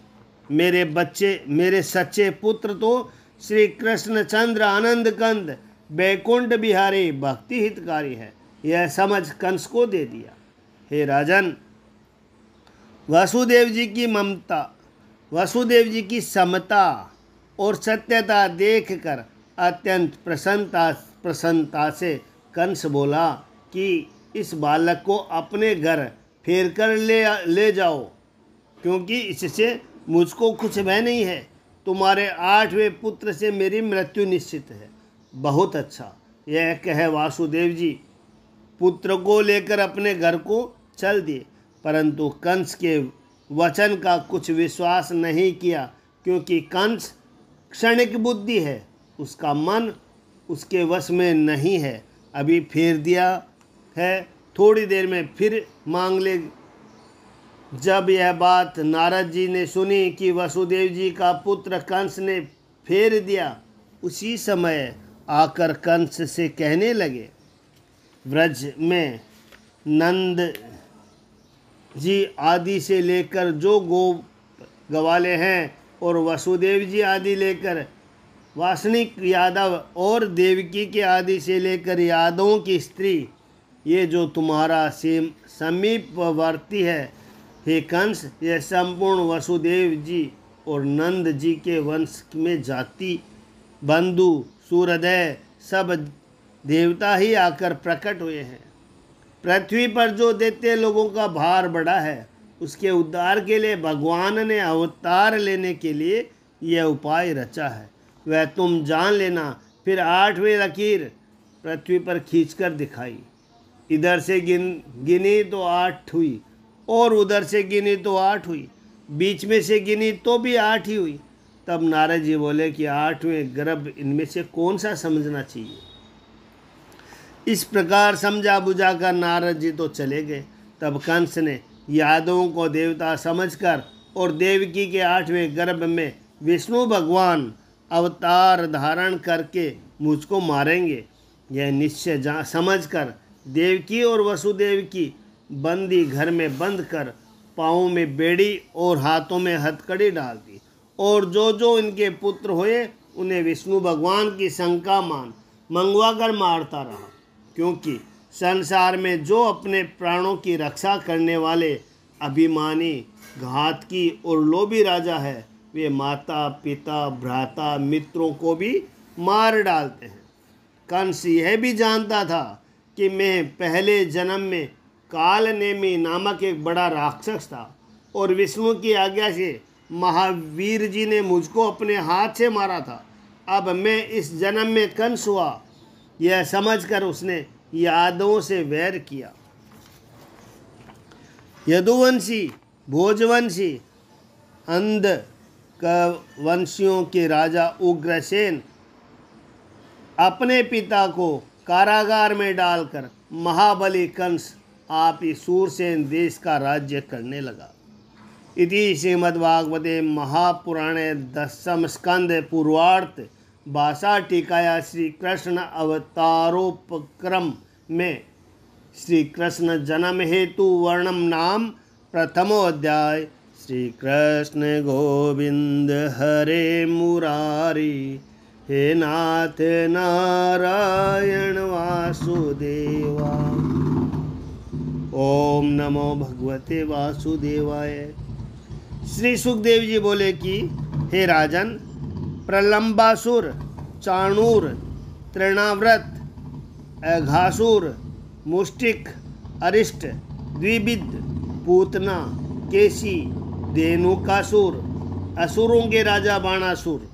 मेरे सच्चे पुत्र तो श्री कृष्ण चंद्र आनंद कंद बैकुंठ बिहारी भक्ति हितकारी है। यह समझ कंस को दे दिया। हे राजन, वसुदेव जी की समता और सत्यता देखकर अत्यंत प्रसन्नता से कंस बोला कि इस बालक को अपने घर फेर कर ले जाओ, क्योंकि इससे मुझको कुछ भय नहीं है। तुम्हारे 8वें पुत्र से मेरी मृत्यु निश्चित है। बहुत अच्छा। यह कह वासुदेव जी पुत्र को लेकर अपने घर को चल दिए, परंतु कंस के वचन का कुछ विश्वास नहीं किया, क्योंकि कंस क्षणिक बुद्धि है, उसका मन उसके वश में नहीं है। अभी फेर दिया है, थोड़ी देर में फिर मांग ले। जब यह बात नारद जी ने सुनी कि वसुदेव जी का पुत्र कंस ने फेर दिया, उसी समय आकर कंस से कहने लगे, व्रज में नंद जी आदि से लेकर जो गवाले हैं और वसुदेव जी आदि लेकर वासनिक यादव और देवकी के आदि से लेकर यादवों की स्त्री, ये जो तुम्हारा समीपवर्ती है, हे कंस, यह संपूर्ण वसुदेव जी और नंद जी के वंश में जाति बंधु सूर्योदय सब देवता ही आकर प्रकट हुए हैं। पृथ्वी पर जो दैत्य लोगों का भार बढ़ा है, उसके उद्धार के लिए भगवान ने अवतार लेने के लिए यह उपाय रचा है। वह तुम जान लेना। फिर 8वें लकीर पृथ्वी पर खींचकर दिखाई। इधर से गिनी तो 8 हुई, और उधर से गिनी तो 8 हुई, बीच में से गिनी तो भी 8 ही हुई। तब नारद जी बोले कि 8वें गर्भ इनमें से कौन सा समझना चाहिए। इस प्रकार समझा बुझाकर नारद जी तो चले गए। तब कंस ने यादवों को देवता समझकर और देवकी के 8वें गर्भ में विष्णु भगवान अवतार धारण करके मुझको मारेंगे, यह निश्चय समझकर देवकी और वसुदेव की बंदी घर में बंद कर पाँवों में बेड़ी और हाथों में हथकड़ी डाल दी, और जो इनके पुत्र हुए उन्हें विष्णु भगवान की शंका मंगवा कर मारता रहा। क्योंकि संसार में जो अपने प्राणों की रक्षा करने वाले अभिमानी, घातकी और लोभी राजा है, वे माता पिता भ्राता मित्रों को भी मार डालते हैं। कंस यह भी जानता था कि मैं पहले जन्म में कालनेमी नामक एक बड़ा राक्षस था, और विष्णु की आज्ञा से महावीर जी ने मुझको अपने हाथ से मारा था। अब मैं इस जन्म में कंस हुआ, यह समझकर उसने यादवों से वैर किया। यदुवंशी, भोजवंशी, अंध वंशियों के राजा उग्रसेन अपने पिता को कारागार में डालकर महाबली कंस आप ही सूरसेन देश का राज्य करने लगा। इति श्रीमद्भागवते महापुराणे 10 स्कंद पूर्वार्थ भाषा टीकाया श्री कृष्ण अवतारोपक्रम में श्री कृष्ण जन्म हेतु वर्णम नाम प्रथमो अध्याय। श्री कृष्ण गोविंद हरे मुरारी, हे नाथ नारायण वासुदेवा। ओम नमो भगवते वासुदेवाय। श्री सुखदेव जी बोले कि हे राजन, प्रलंबासुर, चाणूर, तृणाव्रत, अघासुर, मुष्टिक, अरिष्ट, द्विविद, पूतना, केसी, धेनुकासुर, असुरों के राजा बाणासुर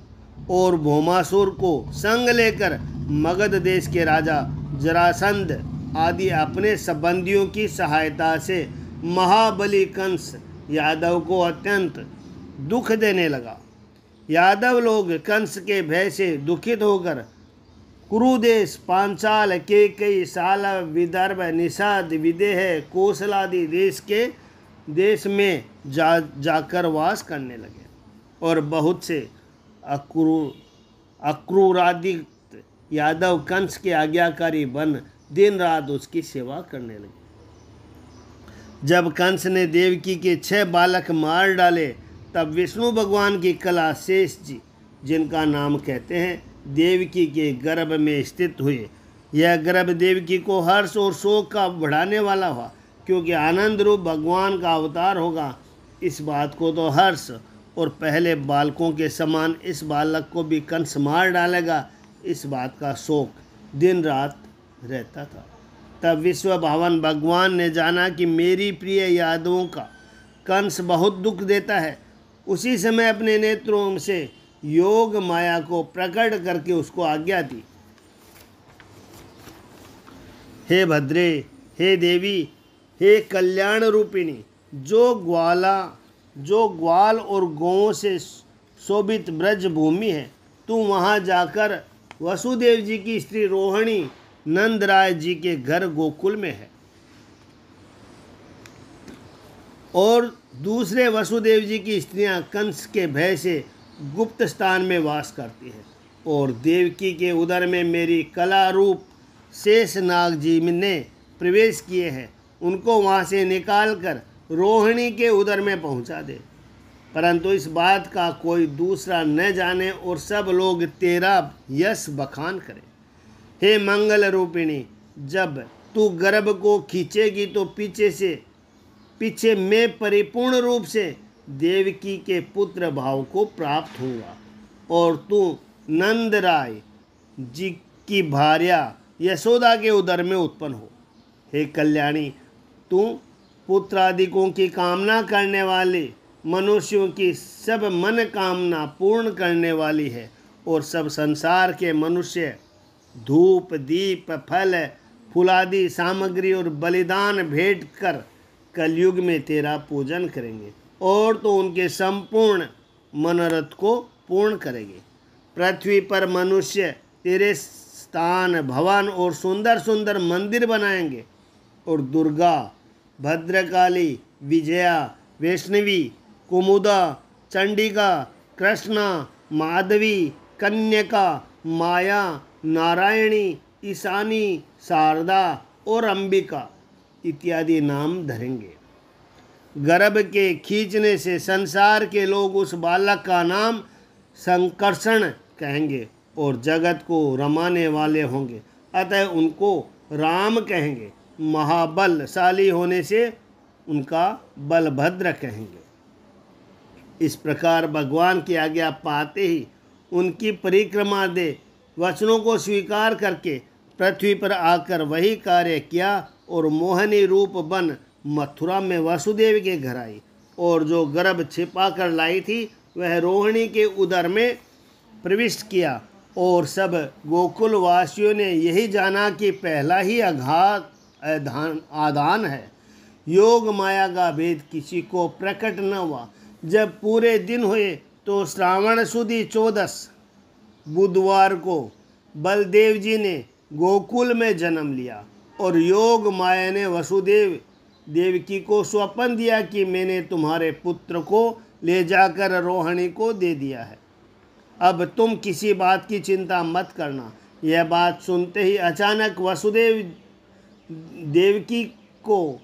और भौमासुर को संग लेकर मगध देश के राजा जरासंध आदि अपने संबंधियों की सहायता से महाबली कंस यादव को अत्यंत दुख देने लगा। यादव लोग कंस के भय से दुखित होकर कुरुदेश, पांचाल, केकई, साला, विदर्भ, निषाद, विदेह, कोसलादि देश में जाकर वास करने लगे और बहुत से अक्रूरादित यादव कंस के आज्ञाकारी बन दिन रात उसकी सेवा करने लगे। जब कंस ने देवकी के 6 बालक मार डाले तब विष्णु भगवान की कला शेष जी, जिनका नाम कहते हैं, देवकी के गर्भ में स्थित हुए। यह गर्भ देवकी को हर्ष और शोक का बढ़ाने वाला हुआ, क्योंकि आनंद रूप भगवान का अवतार होगा। इस बात को तो हर्ष और पहले बालकों के समान इस बालक को भी कंस मार डालेगा, इस बात का शोक दिन रात रहता था। तब विश्व भावन भगवान ने जाना कि मेरी प्रिय यादवों का कंस बहुत दुख देता है। उसी समय अपने नेत्रों से योग माया को प्रकट करके उसको आज्ञा दी, हे भद्रे, हे देवी, हे कल्याण रूपिणी, जो ग्वाल और गौओं से शोभित ब्रज भूमि है, तू वहाँ जाकर वसुदेव जी की स्त्री रोहिणी नंद राय जी के घर गोकुल में है और दूसरे वसुदेव जी की स्त्रियां कंस के भय से गुप्त स्थान में वास करती है। और देवकी के उदर में मेरी कला रूप शेषनाग जी ने प्रवेश किए हैं, उनको वहाँ से निकाल कर रोहिणी के उदर में पहुँचा दे, परंतु इस बात का कोई दूसरा न जाने और सब लोग तेरा यश बखान करें। हे मंगल रूपिणी, जब तू गर्भ को खींचेगी तो पीछे मैं परिपूर्ण रूप से देवकी के पुत्र भाव को प्राप्त होगा और तू नंद राय जी की भार्या यशोदा के उदर में उत्पन्न हो। हे कल्याणी, तू पुत्रादिकों की कामना करने वाले मनुष्यों की सब मन कामना पूर्ण करने वाली है और सब संसार के मनुष्य धूप, दीप, फल, फूलादि सामग्री और बलिदान भेंट कर कलयुग में तेरा पूजन करेंगे और तो उनके संपूर्ण मनोरथ को पूर्ण करेंगे। पृथ्वी पर मनुष्य तेरे स्थान, भवन और सुंदर सुंदर मंदिर बनाएंगे और दुर्गा, भद्रकाली, विजया, वैष्णवी, कुमुदा, चंडिका, कृष्णा, माधवी, कन्यका, माया, नारायणी, ईशानी, शारदा और अंबिका इत्यादि नाम धरेंगे। गर्भ के खींचने से संसार के लोग उस बालक का नाम संकर्षण कहेंगे और जगत को रमाने वाले होंगे, अतः उनको राम कहेंगे। महाबलशाली होने से उनका बलभद्र कहेंगे। इस प्रकार भगवान की आज्ञा पाते ही उनकी परिक्रमा दे वचनों को स्वीकार करके पृथ्वी पर आकर वही कार्य किया और मोहनी रूप बन मथुरा में वसुदेव के घर आई और जो गर्भ छिपा कर लाई थी वह रोहिणी के उदर में प्रविष्ट किया। और सब गोकुल वासियों ने यही जाना कि पहला ही आदान है, योग माया का भेद किसी को प्रकट न हुआ। जब पूरे दिन हुए तो श्रावण सुदी 14 बुधवार को बलदेव जी ने गोकुल में जन्म लिया और योग माया ने वसुदेव देवकी को स्वप्न दिया कि मैंने तुम्हारे पुत्र को ले जाकर रोहिणी को दे दिया है, अब तुम किसी बात की चिंता मत करना। यह बात सुनते ही अचानक वसुदेव देवकी को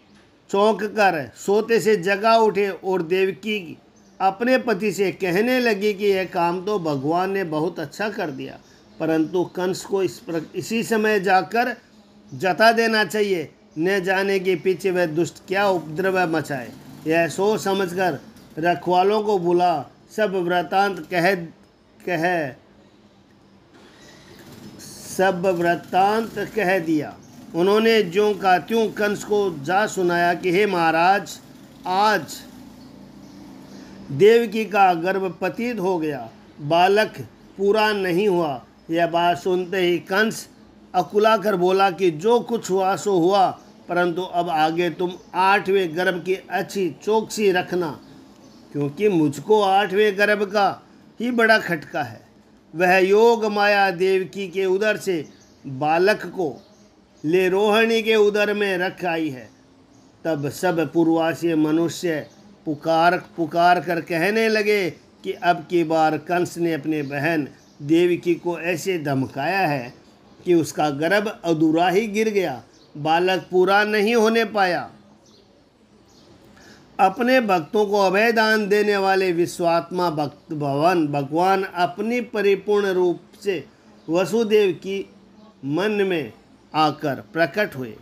चौंक कर सोते से जगा उठे और देवकी अपने पति से कहने लगी कि यह काम तो भगवान ने बहुत अच्छा कर दिया, परंतु कंस को इसी समय जाकर जता देना चाहिए, न जाने के पीछे वह दुष्ट क्या उपद्रव मचाए। यह सोच समझकर रखवालों को बुला सब वृतांत कह सब वृत्तांत कह दिया। उन्होंने ज्यों का त्यों कंस को जा सुनाया कि हे महाराज, आज देवकी का गर्भ पतित हो गया, बालक पूरा नहीं हुआ। यह बात सुनते ही कंस अकुला कर बोला कि जो कुछ हुआ सो हुआ, परंतु अब आगे तुम 8वें गर्भ की अच्छी चौकसी रखना, क्योंकि मुझको 8वें गर्भ का ही बड़ा खटका है। वह योग माया देवकी के उदर से बालक को ले रोहिणी के उदर में रख आई है। तब सब पूर्वासी मनुष्य पुकार कर कहने लगे कि अब की बार कंस ने अपने बहन देवकी को ऐसे धमकाया है कि उसका गर्भ अधूरा ही गिर गया, बालक पूरा नहीं होने पाया। अपने भक्तों को अभय दान देने वाले विश्वात्मा भक्त भगवान अपनी परिपूर्ण रूप से वसुदेव की मन में आकर प्रकट हुए।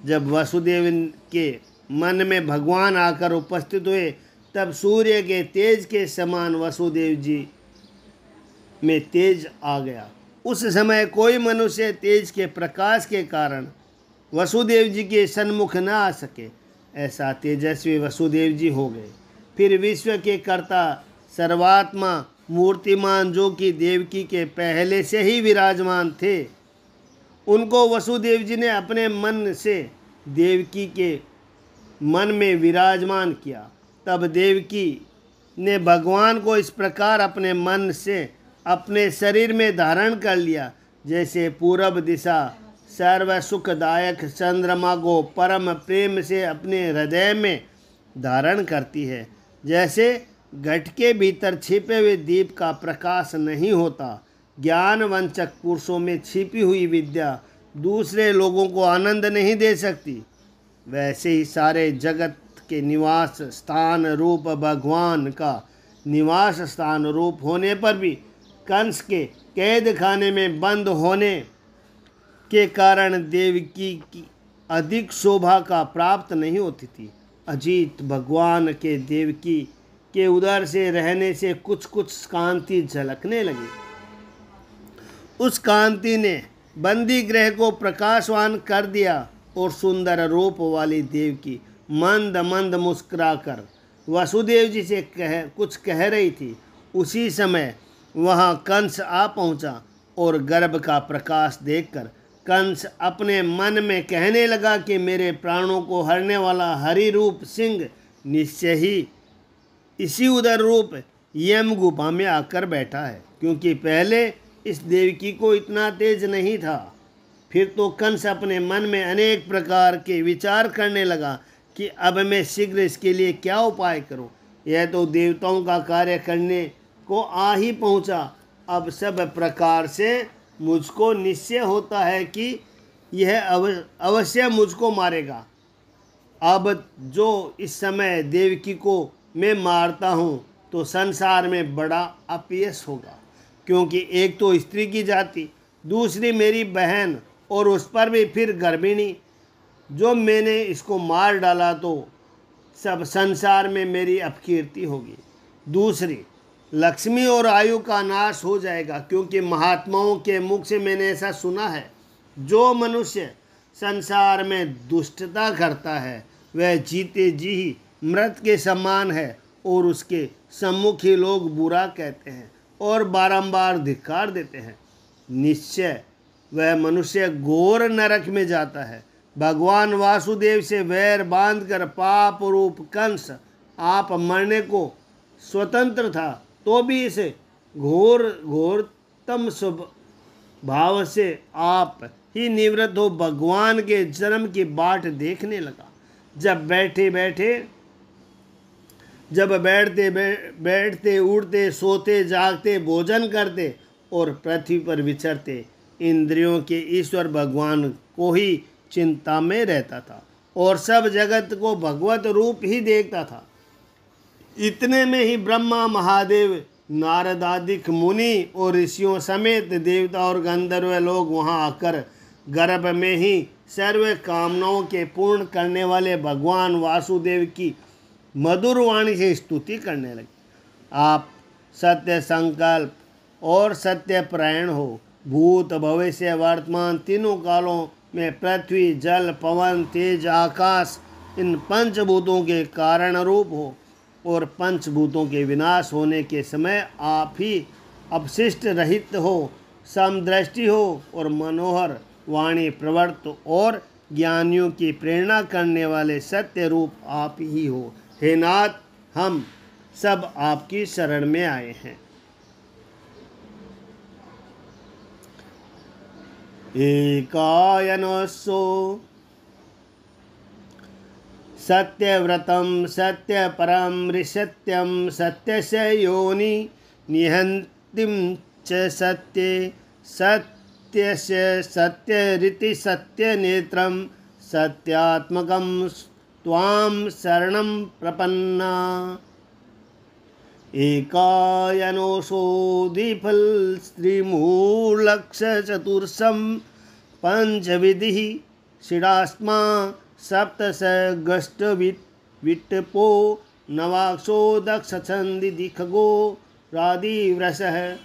जब वसुदेव के मन में भगवान आकर उपस्थित हुए, तब सूर्य के तेज के समान वसुदेव जी में तेज आ गया। उस समय कोई मनुष्य तेज के प्रकाश के कारण वसुदेव जी के सन्मुख न आ सके, ऐसा तेजस्वी वसुदेव जी हो गए। फिर विश्व के कर्ता सर्वात्मा मूर्तिमान, जो कि देवकी के पहले से ही विराजमान थे, उनको वसुदेव जी ने अपने मन से देवकी के मन में विराजमान किया। तब देवकी ने भगवान को इस प्रकार अपने मन से अपने शरीर में धारण कर लिया, जैसे पूरब दिशा सर्व सुखदायक चंद्रमा को परम प्रेम से अपने हृदय में धारण करती है। जैसे घट के भीतर छिपे हुए दीप का प्रकाश नहीं होता, ज्ञानवंचक पुरुषों में छिपी हुई विद्या दूसरे लोगों को आनंद नहीं दे सकती, वैसे ही सारे जगत के निवास स्थान रूप भगवान का निवास स्थान रूप होने पर भी कंस के कैद खाने में बंद होने के कारण देवकी की अधिक शोभा का प्राप्त नहीं होती थी। अजीत भगवान के देवकी के उदर से रहने से कुछ कुछ कांति झलकने लगी। उस कांति ने बंदी ग्रह को प्रकाशवान कर दिया और सुंदर रूप वाली देवकी मंद मंद मुस्कुराकर वसुदेव जी से कुछ कह रही थी। उसी समय वहाँ कंस आ पहुँचा और गर्भ का प्रकाश देखकर कंस अपने मन में कहने लगा कि मेरे प्राणों को हरने वाला हरि रूप सिंह निश्चय ही इसी उदर रूप यम गुफा में आकर बैठा है, क्योंकि पहले इस देवकी को इतना तेज नहीं था। फिर तो कंस अपने मन में अनेक प्रकार के विचार करने लगा कि अब मैं शीघ्र इसके लिए क्या उपाय करूं। यह तो देवताओं का कार्य करने को आ ही पहुंचा। अब सब प्रकार से मुझको निश्चय होता है कि यह अवश्य मुझको मारेगा। अब जो इस समय देवकी को मैं मारता हूँ तो संसार में बड़ा अपयश होगा, क्योंकि एक तो स्त्री की जाति, दूसरी मेरी बहन और उस पर भी फिर गर्भिणी। जो मैंने इसको मार डाला तो सब संसार में मेरी अपकीर्ति होगी। दूसरी, लक्ष्मी और आयु का नाश हो जाएगा, क्योंकि महात्माओं के मुख से मैंने ऐसा सुना है, जो मनुष्य संसार में दुष्टता करता है वह जीते जी ही मृत के समान है, और उसके सम्मुख ही लोग बुरा कहते हैं और बारंबार धिक्कार देते हैं। निश्चय वह मनुष्य घोर नरक में जाता है। भगवान वासुदेव से वैर बांधकर पाप रूप कंस आप मरने को स्वतंत्र था, तो भी इसे घोरतम स्वभाव से आप ही निवृत्त हो भगवान के जन्म की बाट देखने लगा। जब बैठते उठते सोते जागते भोजन करते और पृथ्वी पर विचरते इंद्रियों के ईश्वर भगवान को ही चिंता में रहता था और सब जगत को भगवत रूप ही देखता था। इतने में ही ब्रह्मा, महादेव, नारद आदि मुनि और ऋषियों समेत देवता और गंधर्व लोग वहां आकर गर्भ में ही सर्व कामनाओं के पूर्ण करने वाले भगवान वासुदेव की मधुर वाणी से स्तुति करने लगे। आप सत्य संकल्प और सत्यपरायण हो। भूत भविष्य वर्तमान तीनों कालों में पृथ्वी जल पवन तेज आकाश इन पंचभूतों के कारण रूप हो और पंचभूतों के विनाश होने के समय आप ही अपशिष्ट रहित हो, समदृष्टि हो और मनोहर वाणी प्रवर्त और ज्ञानियों की प्रेरणा करने वाले सत्य रूप आप ही हो। हे नाथ, हम सब आपकी शरण में आए हैं। एकायनोऽसो सत्यव्रतं सत्यपरं ऋषत्यं सत्यस्य योनि निहन्तिं च सत्ये सत्यस्य सत्यरिति सत्यनेत्रं सत्यात्मकं त्वां शरणं प्रपन्ना। एकायनोऽसो द्विफल स्त्रीमूलक्षचतुर्षं पंचविधिः षडास्मा सप्तसगष्टविट्टपो नवाक्षो दक्षछन्दिति खगो रादिवृषः।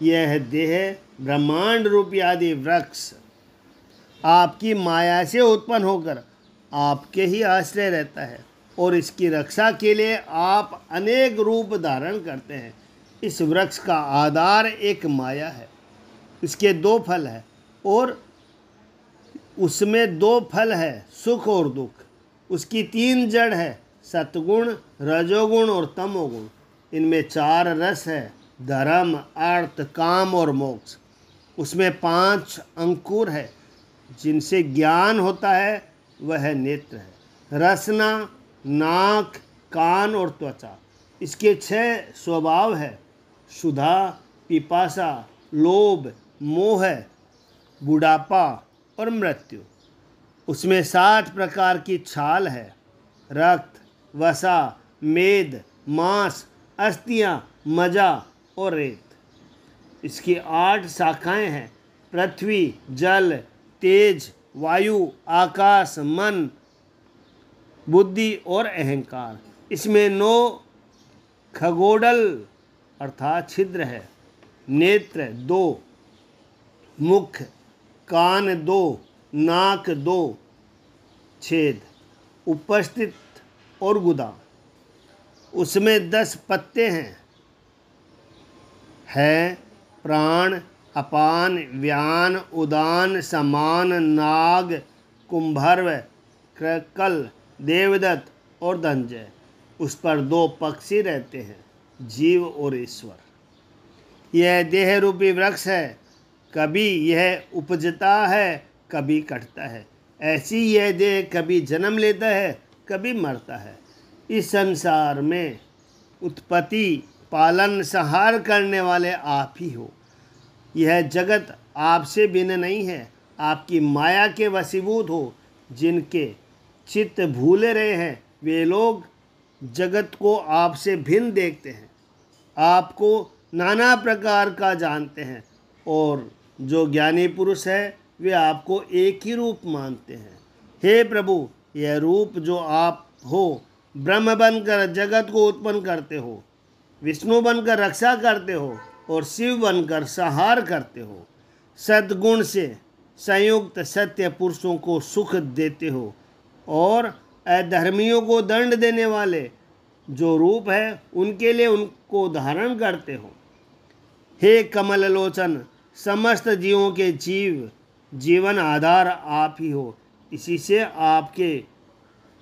यह देह ब्रह्मांड रूपी आदि वृक्ष आपकी माया से उत्पन्न होकर आपके ही आश्रय रहता है और इसकी रक्षा के लिए आप अनेक रूप धारण करते हैं। इस वृक्ष का आधार एक माया है। इसके दो फल है और उसमें दो फल है, सुख और दुख। उसकी तीन जड़ है, सतगुण रजोगुण और तमोगुण। इनमें चार रस है, धर्म अर्थ काम और मोक्ष। उसमें पांच अंकुर है जिनसे ज्ञान होता है, वह नेत्र है, रसना नाक कान और त्वचा। इसके छह स्वभाव है, क्षुधा पिपासा लोभ मोह बुढ़ापा और मृत्यु। उसमें 7 प्रकार की छाल है, रक्त वसा मेद मांस अस्थियाँ मज्जा और रेत। इसकी 8 शाखाएं हैं, पृथ्वी जल तेज वायु आकाश मन बुद्धि और अहंकार। इसमें 9 खगोडल अर्थात छिद्र है, नेत्र 2 मुख कान 2 नाक 2 छेद उपस्थित और गुदा। उसमें 10 पत्ते हैं, है प्राण अपान व्यान उदान समान नाग कुंभर्व कृकल देवदत्त और धनंजय। उस पर 2 पक्षी रहते हैं, जीव और ईश्वर। यह देह रूपी वृक्ष है, कभी यह उपजता है कभी कटता है। ऐसी यह देह कभी जन्म लेता है कभी मरता है। इस संसार में उत्पत्ति पालन संहार करने वाले आप ही हो। यह जगत आपसे भिन्न नहीं है, आपकी माया के वशीभूत हो। जिनके चित्त भूले रहे हैं वे लोग जगत को आपसे भिन्न देखते हैं, आपको नाना प्रकार का जानते हैं और जो ज्ञानी पुरुष है वे आपको एक ही रूप मानते हैं। हे प्रभु, यह रूप जो आप हो, ब्रह्म बनकर जगत को उत्पन्न करते हो, विष्णु बनकर रक्षा करते हो और शिव बनकर संहार करते हो। सद्गुण से संयुक्त सत्य पुरुषों को सुख देते हो और अधर्मियों को दंड देने वाले जो रूप है उनके लिए उनको धारण करते हो। हे कमल लोचन, समस्त जीवों के जीवन आधार आप ही हो। इसी से आपके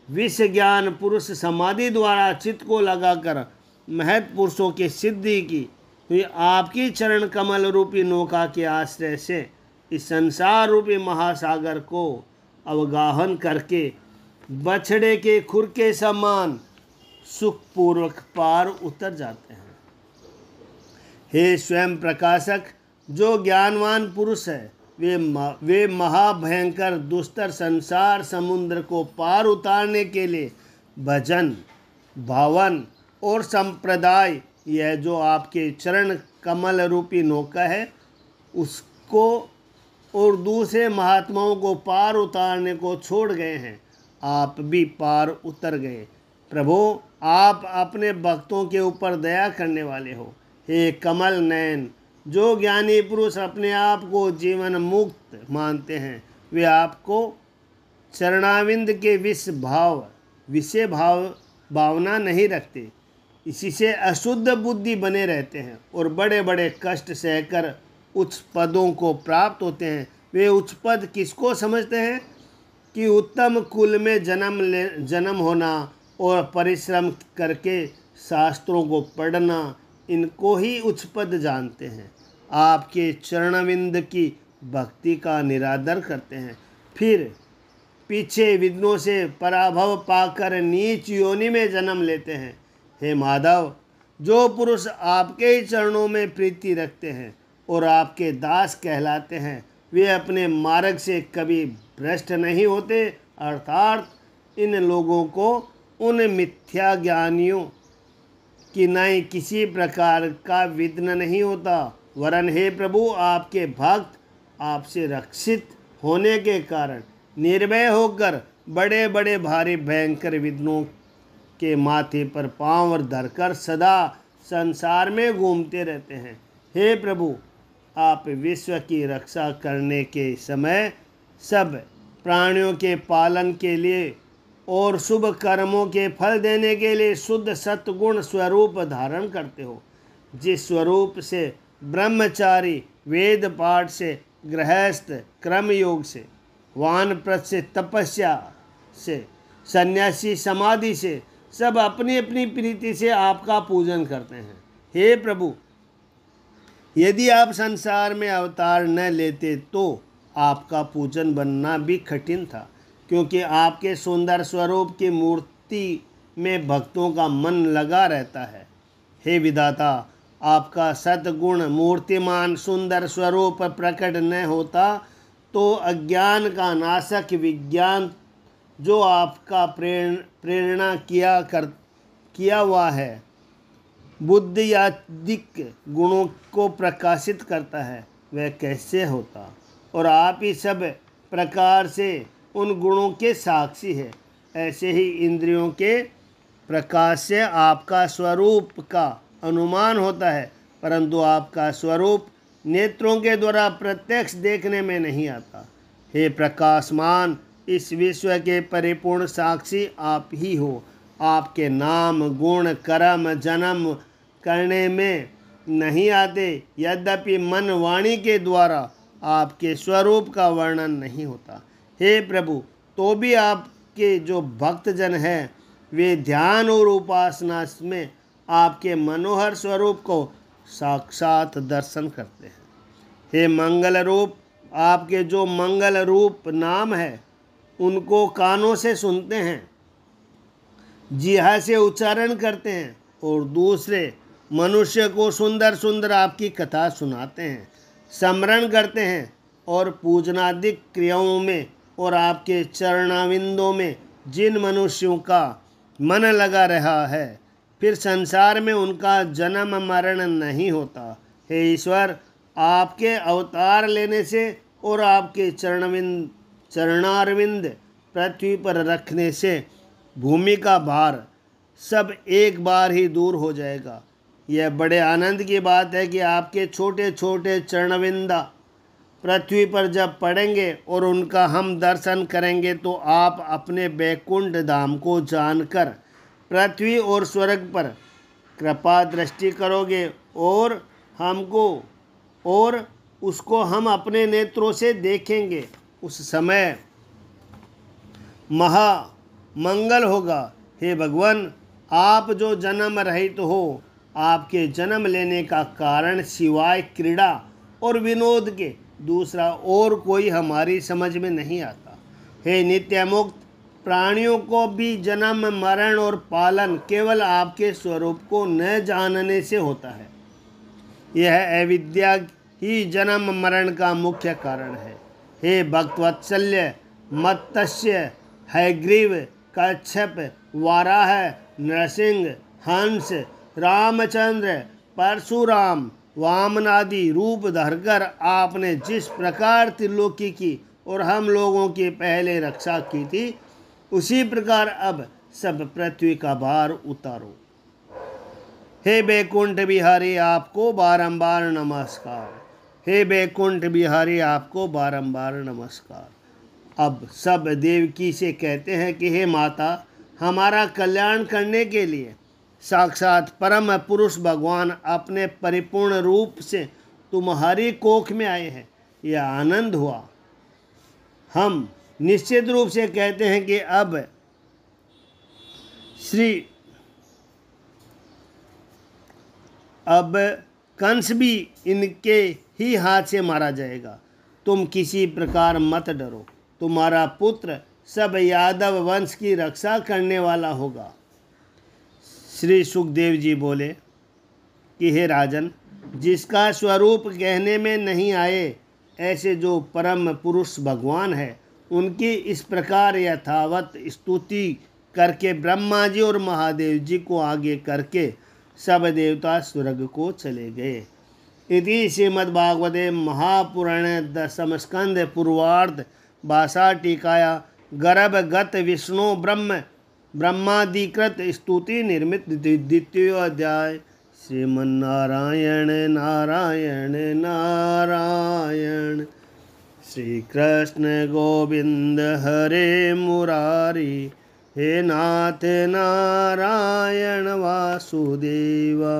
विश्व ज्ञान पुरुष समाधि द्वारा चित्त को लगाकर महत् पुरुषों की सिद्धि की हुई आपकी चरण कमल रूपी नौका के आश्रय से इस संसार रूपी महासागर को अवगाहन करके बछड़े के खुर के समान सुखपूर्वक पार उतर जाते हैं। हे स्वयं प्रकाशक, जो ज्ञानवान पुरुष है वे महाभयंकर दुस्तर संसार समुद्र को पार उतारने के लिए भजन भावन और संप्रदाय, यह जो आपके चरण कमल रूपी नौका है उसको और दूसरे महात्माओं को पार उतारने को छोड़ गए हैं। आप भी पार उतर गए। प्रभु, आप अपने भक्तों के ऊपर दया करने वाले हो। हे कमल नयन, जो ज्ञानी पुरुष अपने आप को जीवन मुक्त मानते हैं वे आपको चरणाविंद के विषय भावना नहीं रखते। इसी से अशुद्ध बुद्धि बने रहते हैं और बड़े बड़े कष्ट सहकर उच्च पदों को प्राप्त होते हैं। वे उच्च पद किसको समझते हैं कि उत्तम कुल में जन्म होना और परिश्रम करके शास्त्रों को पढ़ना, इनको ही उच्च पद जानते हैं। आपके चरणविंद की भक्ति का निरादर करते हैं, फिर पीछे विघ्नों से पराभव पाकर नीच योनि में जन्म लेते हैं। हे माधव, जो पुरुष आपके ही चरणों में प्रीति रखते हैं और आपके दास कहलाते हैं वे अपने मार्ग से कभी भ्रष्ट नहीं होते। अर्थात इन लोगों को उन मिथ्या ज्ञानियों की नहीं किसी प्रकार का विघ्न नहीं होता। वरन हे प्रभु, आपके भक्त आपसे रक्षित होने के कारण निर्भय होकर बड़े बड़े भारी भयंकर विघ्नों के माथे पर पांव धरकर सदा संसार में घूमते रहते हैं। हे प्रभु, आप विश्व की रक्षा करने के समय सब प्राणियों के पालन के लिए और शुभ कर्मों के फल देने के लिए शुद्ध सत्गुण स्वरूप धारण करते हो। जिस स्वरूप से ब्रह्मचारी वेद पाठ से, गृहस्थ क्रम योग से, वानप्रस्थ से, तपस्या से, सन्यासी समाधि से सब अपनी अपनी प्रीति से आपका पूजन करते हैं। हे प्रभु, यदि आप संसार में अवतार न लेते तो आपका पूजन बनना भी कठिन था, क्योंकि आपके सुंदर स्वरूप की मूर्ति में भक्तों का मन लगा रहता है। हे विधाता, आपका सद्गुण मूर्तिमान सुंदर स्वरूप प्रकट न होता तो अज्ञान का नाशक विज्ञान जो आपका प्रेरणा किया हुआ है, बुद्धि आदिक गुणों को प्रकाशित करता है, वह कैसे होता। और आप ही सब प्रकार से उन गुणों के साक्षी है। ऐसे ही इंद्रियों के प्रकाश से आपका स्वरूप का अनुमान होता है, परंतु आपका स्वरूप नेत्रों के द्वारा प्रत्यक्ष देखने में नहीं आता। हे प्रकाशमान, इस विश्व के परिपूर्ण साक्षी आप ही हो। आपके नाम गुण कर्म जन्म करने में नहीं आते, यद्यपि मन वाणी के द्वारा आपके स्वरूप का वर्णन नहीं होता। हे प्रभु, तो भी आपके जो भक्तजन हैं वे ध्यान और उपासना में आपके मनोहर स्वरूप को साक्षात दर्शन करते हैं। हे मंगल रूप, आपके जो मंगल रूप नाम है उनको कानों से सुनते हैं, जिह्वा से उच्चारण करते हैं और दूसरे मनुष्य को सुंदर सुंदर आपकी कथा सुनाते हैं, स्मरण करते हैं और पूजनादिक क्रियाओं में और आपके चरणाविंदों में जिन मनुष्यों का मन लगा रहा है, फिर संसार में उनका जन्म मरण नहीं होता। हे ईश्वर, आपके अवतार लेने से और आपके चरणारविंद पृथ्वी पर रखने से भूमि का भार सब एक बार ही दूर हो जाएगा। यह बड़े आनंद की बात है कि आपके छोटे छोटे चरणविंदा पृथ्वी पर जब पड़ेंगे और उनका हम दर्शन करेंगे तो आप अपने बैकुंठ धाम को जानकर पृथ्वी और स्वर्ग पर कृपा दृष्टि करोगे और उसको हम अपने नेत्रों से देखेंगे। उस समय महामंगल होगा। हे भगवान, आप जो जन्म रहित हो, आपके जन्म लेने का कारण सिवाय क्रीड़ा और विनोद के दूसरा और कोई हमारी समझ में नहीं आता। हे नित्य मुक्त, प्राणियों को भी जन्म मरण और पालन केवल आपके स्वरूप को न जानने से होता है। यह अविद्या ही जन्म मरण का मुख्य कारण है। हे भक्तवत्सल्य, मत्स्य, हयग्रीव, कच्छप, वाराह, नरसिंह, हंस, रामचंद्र, परशुराम, वामनादि रूप धरकर आपने जिस प्रकार त्रिलोकी की और हम लोगों की पहले रक्षा की थी, उसी प्रकार अब सब पृथ्वी का भार उतारो। हे बैकुंठ बिहारी आपको बारंबार नमस्कार। हे बैकुंठ बिहारी आपको बारंबार नमस्कार। अब सब देवकी से कहते हैं कि हे माता, हमारा कल्याण करने के लिए साक्षात परम पुरुष भगवान अपने परिपूर्ण रूप से तुम्हारी कोख में आए हैं। यह आनंद हुआ। हम निश्चित रूप से कहते हैं कि अब कंस भी इनके ही हाथ से मारा जाएगा। तुम किसी प्रकार मत डरो, तुम्हारा पुत्र सब यादव वंश की रक्षा करने वाला होगा। श्री सुखदेव जी बोले कि हे राजन, जिसका स्वरूप कहने में नहीं आए, ऐसे जो परम पुरुष भगवान है, उनकी इस प्रकार यथावत स्तुति करके ब्रह्मा जी और महादेव जी को आगे करके सब देवता स्वर्ग को चले गए। इति श्रीमद्भागवते महापुराणे दशम स्कंद पूर्वार्ध भाषा टीकाया गर्भगत विष्णु ब्रह्मादिकृत स्तुति निर्मित द्वितीय अध्याय। श्रीमन्नारायण नारायण नारायण। श्री कृष्ण गोविंद हरे मुरारी, हे नाथ नारायण वासुदेवा।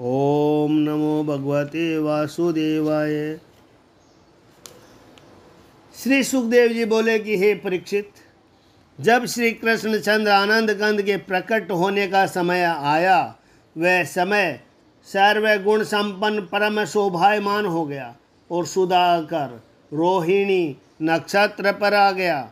ओम नमो भगवते वासुदेवाय। श्री सुखदेव जी बोले कि हे परीक्षित, जब श्री कृष्णचंद्र आनंद कंद के प्रकट होने का समय आया, वह समय सर्वगुण संपन्न परम शोभायमान हो गया और सुधाकर रोहिणी नक्षत्र पर आ गया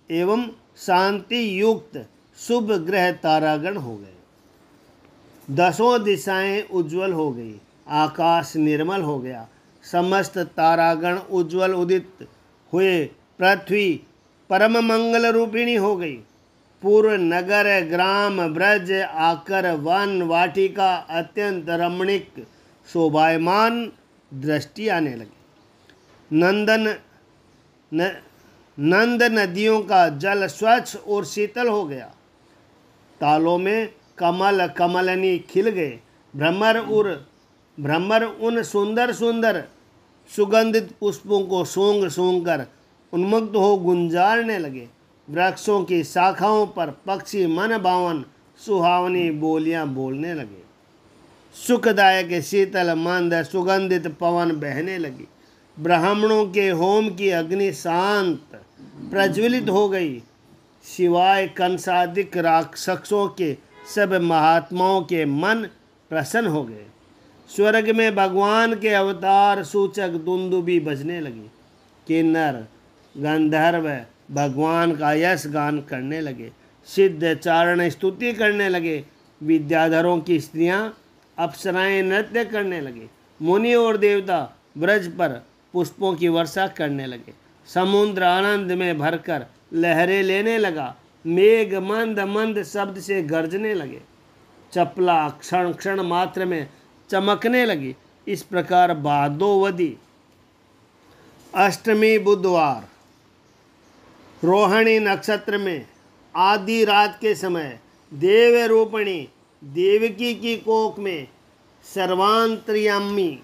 एवं शांति युक्त शुभ ग्रह तारागण हो गए। दसों दिशाएं उज्जवल हो गई, आकाश निर्मल हो गया, समस्त तारागण उज्जवल उदित हुए, पृथ्वी परम मंगल रूपिणी हो गई। पूर्व नगर ग्राम ब्रज आकर वन वाटिका अत्यंत रमणीक शोभायमान दृष्टि आने लगी। नंद नदियों का जल स्वच्छ और शीतल हो गया। तालों में कमल कमलनी खिल गए। भ्रमर उन सुंदर सुंदर सुगंधित पुष्पों को सूंघ सूंघ कर उन्मुक्त हो गुंजारने लगे। वृक्षों की शाखाओं पर पक्षी मन भावन सुहावनी बोलियां बोलने लगे। सुखदायक शीतल मंद सुगंधित पवन बहने लगी। ब्राह्मणों के होम की अग्नि शांत प्रज्वलित हो गई। सिवाय कंसादिक राक्षसों के सब महात्माओं के मन प्रसन्न हो गए। स्वर्ग में भगवान के अवतार सूचक दुंदुभी बजने लगी। किन्नर गंधर्व भगवान का यश गान करने लगे। सिद्ध चारण स्तुति करने लगे। विद्याधरों की स्त्रियां अप्सराएं नृत्य करने लगे। मुनि और देवता ब्रज पर पुष्पों की वर्षा करने लगे। समुद्र आनंद में भरकर लहरें लेने लगा। मेघ मंद मंद शब्द से गरजने लगे। चपला क्षण क्षण मात्र में चमकने लगी। इस प्रकार भादोवदी अष्टमी बुधवार रोहिणी नक्षत्र में आधी रात के समय देव रूपिणी देवकी की कोख में सर्वांतर्यामी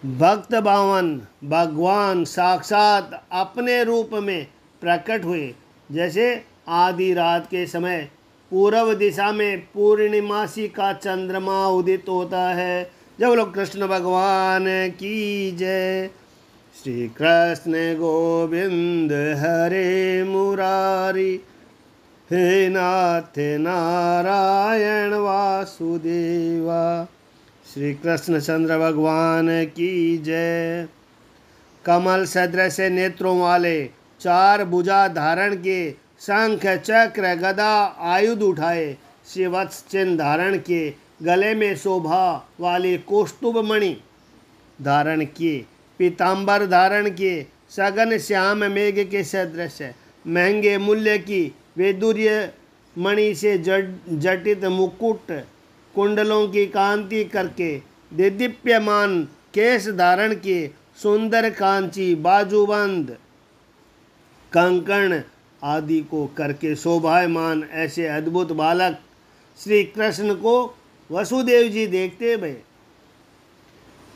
भक्त भावन भगवान साक्षात अपने रूप में प्रकट हुए। जैसे आधी रात के समय पूर्व दिशा में पूर्णिमासी का चंद्रमा उदित होता है। जब लोग कृष्ण भगवान की जय। श्री कृष्ण गोविंद हरे मुरारी, हे नाथ नारायण वासुदेवा। श्री कृष्णचंद्र भगवान की जय। कमल सदृश नेत्रों वाले चार भुजा धारण के शंख चक्र गदा आयुध उठाए शिवत्स चिन्ह धारण किए गले में शोभा वाली कौस्तुभ मणि धारण किए पीताम्बर धारण किए सघन श्याम मेघ के सदृश महंगे मूल्य की वैदुर्य मणि से जटित मुकुट कुंडलों की कांति करके दिदीप्यमान केश धारण किए सुंदर कांची बाजूबंद कंकण आदि को करके शोभायमान ऐसे अद्भुत बालक श्री कृष्ण को वसुदेव जी देखते भये।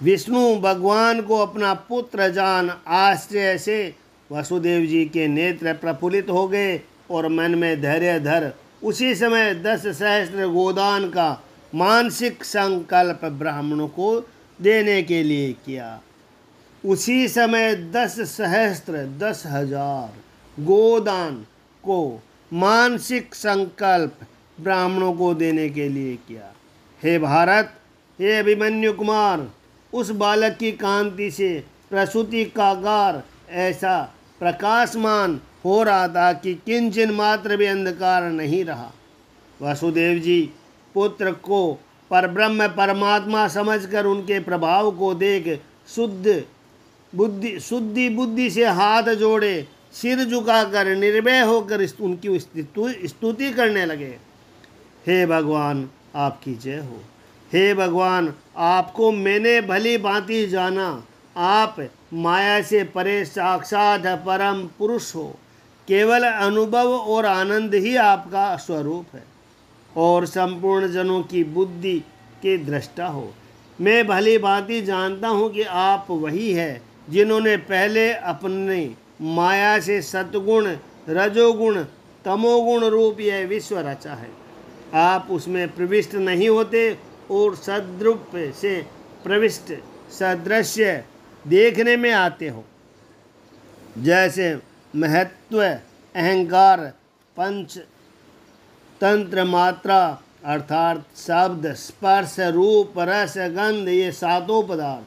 विष्णु भगवान को अपना पुत्र जान आश्चर्य से वसुदेव जी के नेत्र प्रफुल्लित हो गए और मन में धैर्य धर उसी समय 10 सहस्त्र गोदान का मानसिक संकल्प ब्राह्मणों को देने के लिए किया। उसी समय 10 सहस्त्र 10,000 गोदान को मानसिक संकल्प ब्राह्मणों को देने के लिए किया। हे भारत, हे अभिमन्यु कुमार, उस बालक की कांति से प्रसूति का गार ऐसा प्रकाशमान हो रहा था कि किंचन मात्र भी अंधकार नहीं रहा। वसुदेव जी पुत्र को परब्रह्म परमात्मा समझकर उनके प्रभाव को देख शुद्ध बुद्धि से हाथ जोड़े, सिर झुकाकर निर्भय होकर उनकी स्तुति करने लगे। हे भगवान, आपकी जय हो। हे भगवान, आपको मैंने भली भांति जाना। आप माया से परे साक्षात परम पुरुष हो। केवल अनुभव और आनंद ही आपका स्वरूप है और संपूर्ण जनों की बुद्धि के दृष्टा हो। मैं भली भांति जानता हूँ कि आप वही है जिन्होंने पहले अपने माया से सतगुण, रजोगुण, तमोगुण रूप यह विश्व रचा है। आप उसमें प्रविष्ट नहीं होते और सद्रूप से प्रविष्ट सदृश्य देखने में आते हो। जैसे महत्व, अहंकार, पंच तंत्र, मात्रा अर्थात शब्द, स्पर्श, रूप, रस, गंध, ये सातों पदार्थ,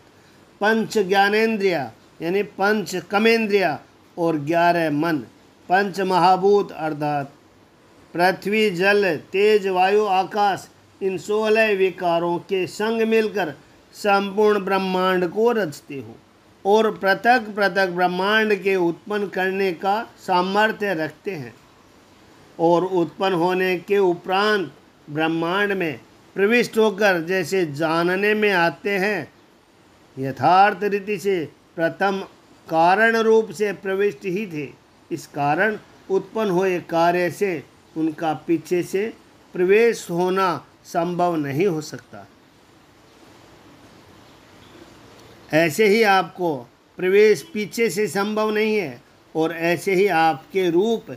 पंच ज्ञानेन्द्रिया यानी पंच कमेंद्रिया और 11 मन, पंच महाभूत अर्थात पृथ्वी, जल, तेज, वायु, आकाश, इन 16 विकारों के संग मिलकर संपूर्ण ब्रह्मांड को रचते हो और पृथक पृथक ब्रह्मांड के उत्पन्न करने का सामर्थ्य रखते हैं और उत्पन्न होने के उपरांत ब्रह्मांड में प्रविष्ट होकर जैसे जानने में आते हैं, यथार्थ रीति से प्रथम कारण रूप से प्रविष्ट ही थे। इस कारण उत्पन्न हुए कार्य से उनका पीछे से प्रवेश होना संभव नहीं हो सकता। ऐसे ही आपको प्रवेश पीछे से संभव नहीं है और ऐसे ही आपके रूप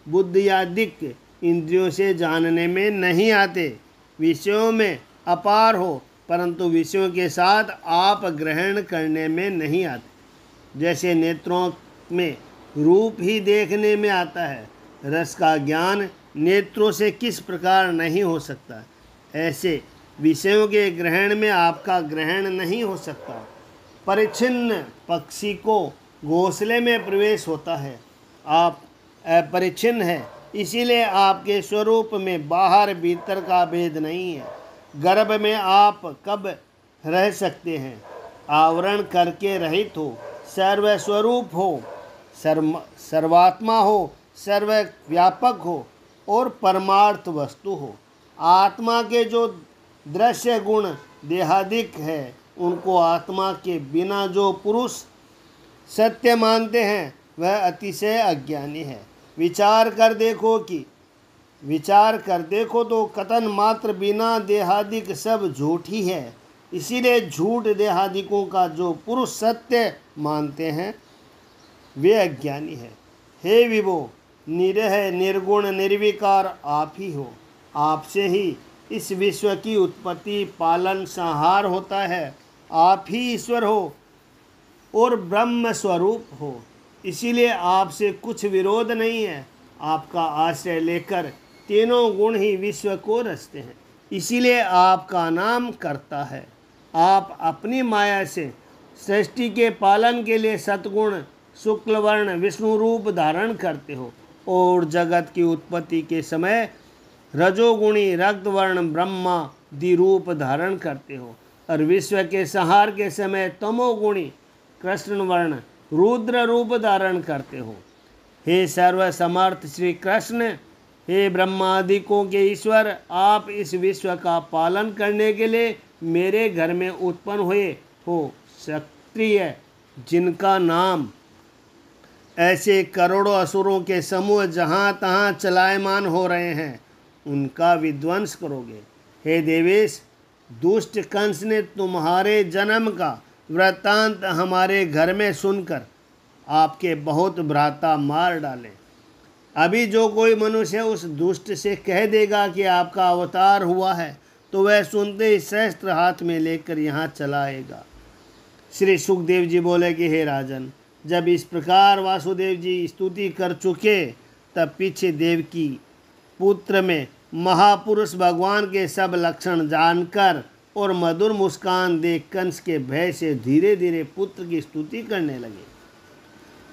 बुद्धियादिक इंद्रियों से जानने में नहीं आते। विषयों में अपार हो परंतु विषयों के साथ आप ग्रहण करने में नहीं आते। जैसे नेत्रों में रूप ही देखने में आता है, रस का ज्ञान नेत्रों से किस प्रकार नहीं हो सकता, ऐसे विषयों के ग्रहण में आपका ग्रहण नहीं हो सकता। परिच्छिन्न पक्षी को घोंसले में प्रवेश होता है, आप अपरिच्छिन्न है, इसीलिए आपके स्वरूप में बाहर भीतर का भेद नहीं है। गर्भ में आप कब रह सकते हैं? आवरण करके रहित हो, सर्वस्वरूप हो, सर्वात्मा हो, सर्वव्यापक हो और परमार्थ वस्तु हो। आत्मा के जो दृश्य गुण देहादिक है, उनको आत्मा के बिना जो पुरुष सत्य मानते हैं वह अतिशय अज्ञानी है। विचार कर देखो तो कथन मात्र बिना देहादिक सब झूठ ही है। इसीलिए झूठ देहादिकों का जो पुरुष सत्य मानते हैं वे अज्ञानी है। हे विभो, निरह निर्गुण निर्विकार आप ही हो। आपसे ही इस विश्व की उत्पत्ति, पालन, संहार होता है। आप ही ईश्वर हो और ब्रह्म स्वरूप हो, इसीलिए आपसे कुछ विरोध नहीं है। आपका आश्रय लेकर तीनों गुण ही विश्व को रचते हैं, इसीलिए आपका नाम करता है। आप अपनी माया से सृष्टि के पालन के लिए सतगुण शुक्ल वर्ण विष्णु रूप धारण करते हो और जगत की उत्पत्ति के समय रजोगुणी रक्तवर्ण ब्रह्मा दि रूप धारण करते हो और विश्व के संहार के समय तमोगुणी कृष्ण वर्ण रुद्र रूप धारण करते हो। हे सर्वसमर्थ श्री कृष्ण, हे ब्रह्मादिकों के ईश्वर, आप इस विश्व का पालन करने के लिए मेरे घर में उत्पन्न हुए हो। क्षत्रिय जिनका नाम ऐसे करोड़ों असुरों के समूह जहाँ तहाँ चलायमान हो रहे हैं, उनका विध्वंस करोगे। हे देवेश, दुष्ट कंस ने तुम्हारे जन्म का वृत्तांत हमारे घर में सुनकर आपके बहुत भ्राता मार डाले। अभी जो कोई मनुष्य उस दुष्ट से कह देगा कि आपका अवतार हुआ है, तो वह सुनते ही शस्त्र हाथ में लेकर यहाँ चला आएगा। श्री सुखदेव जी बोले कि हे राजन, जब इस प्रकार वासुदेव जी स्तुति कर चुके, तब पीछे देवकी पुत्र में महापुरुष भगवान के सब लक्षण जानकर और मधुर मुस्कान देख कंस के भय से धीरे धीरे पुत्र की स्तुति करने लगे।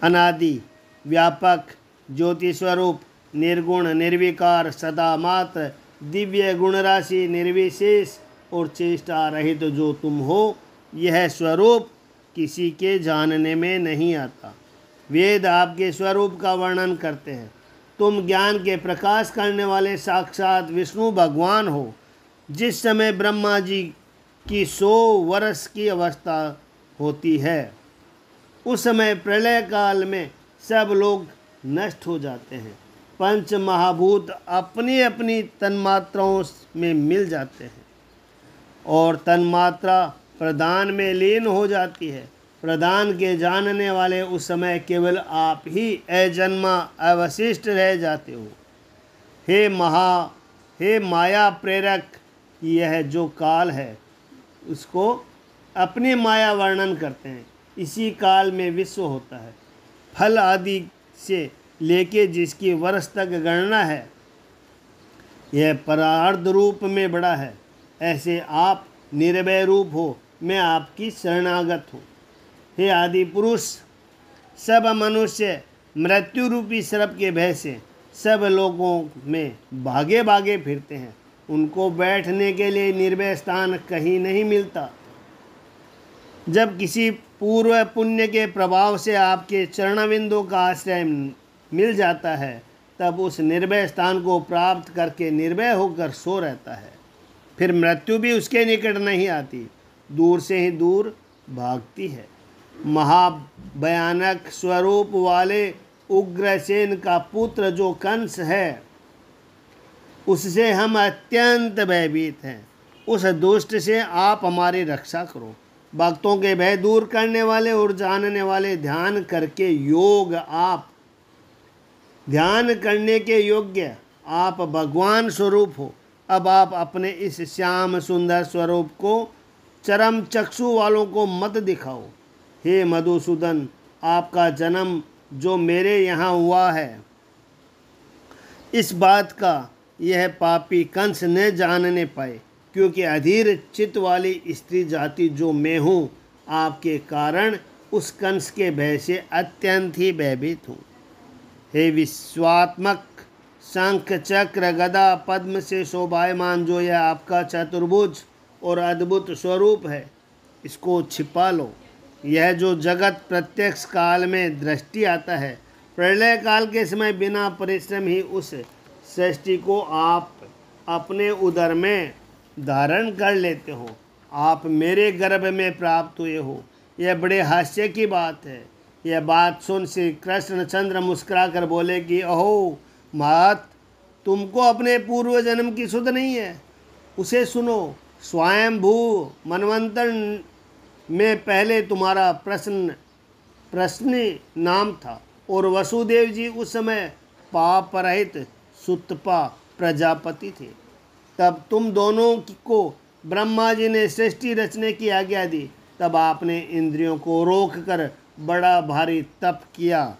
अनादि, व्यापक, ज्योति स्वरूप, निर्गुण, निर्विकार, सदा मात्र, दिव्य गुणराशि, निर्विशेष और चेष्टा रहित जो तुम हो, यह स्वरूप किसी के जानने में नहीं आता। वेद आपके स्वरूप का वर्णन करते हैं। तुम ज्ञान के प्रकाश करने वाले साक्षात विष्णु भगवान हो। जिस समय ब्रह्मा जी की 100 वर्ष की अवस्था होती है, उस समय प्रलय काल में सब लोग नष्ट हो जाते हैं। पंच महाभूत अपनी अपनी तन्मात्राओं में मिल जाते हैं और तन्मात्रा प्रधान में लीन हो जाती है। प्रधान के जानने वाले उस समय केवल आप ही अजन्मा अवशिष्ट रह जाते हो। हे माया प्रेरक, यह जो काल है उसको अपनी माया वर्णन करते हैं। इसी काल में विश्व होता है। फल आदि से लेके जिसकी वर्ष तक गणना है, यह परार्ध रूप में बड़ा है। ऐसे आप निर्भय रूप हो, मैं आपकी शरणागत हूँ। हे आदि पुरुष, सब मनुष्य मृत्यु रूपी सर्प के भय से सब लोगों में भागे भागे फिरते हैं। उनको बैठने के लिए निर्भय स्थान कहीं नहीं मिलता। जब किसी पूर्व पुण्य के प्रभाव से आपके चरणविंदों का आश्रय मिल जाता है, तब उस निर्भय स्थान को प्राप्त करके निर्भय होकर सो रहता है। फिर मृत्यु भी उसके निकट नहीं आती, दूर से ही दूर भागती है। महाभयानक स्वरूप वाले उग्रसेन का पुत्र जो कंस है, उससे हम अत्यंत भयभीत हैं। उस दुष्ट से आप हमारी रक्षा करो। भक्तों के भय दूर करने वाले और जानने वाले, ध्यान करके योग आप ध्यान करने के योग्य आप भगवान स्वरूप हो। अब आप अपने इस श्याम सुंदर स्वरूप को चरम चक्षु वालों को मत दिखाओ। हे मधुसूदन, आपका जन्म जो मेरे यहाँ हुआ है, इस बात का यह पापी कंस न जानने पाए, क्योंकि अधीर चित्त वाली स्त्री जाति जो मैं हूँ, आपके कारण उस कंस के भय से अत्यंत ही भयभीत हूँ। हे विश्वात्मक, शंख चक्र गदा पद्म से शोभायमान जो यह आपका चतुर्भुज और अद्भुत स्वरूप है, इसको छिपा लो। यह जो जगत प्रत्यक्ष काल में दृष्टि आता है, प्रलय काल के समय बिना परिश्रम ही उस सृष्टि को आप अपने उदर में धारण कर लेते हो। आप मेरे गर्भ में प्राप्त हुए हो। यह बड़े हास्य की बात है। यह बात सुन श्री कृष्णचंद्र मुस्कुरा कर बोले कि अहो मात, तुमको अपने पूर्व जन्म की सुध नहीं है, उसे सुनो। स्वयंभू मनवंतर में पहले तुम्हारा प्रश्न नाम था और वसुदेव जी उस समय पाप रहित सुतपा प्रजापति थे। तब तुम दोनों को ब्रह्मा जी ने सृष्टि रचने की आज्ञा दी। तब आपने इंद्रियों को रोककर बड़ा भारी तप किया।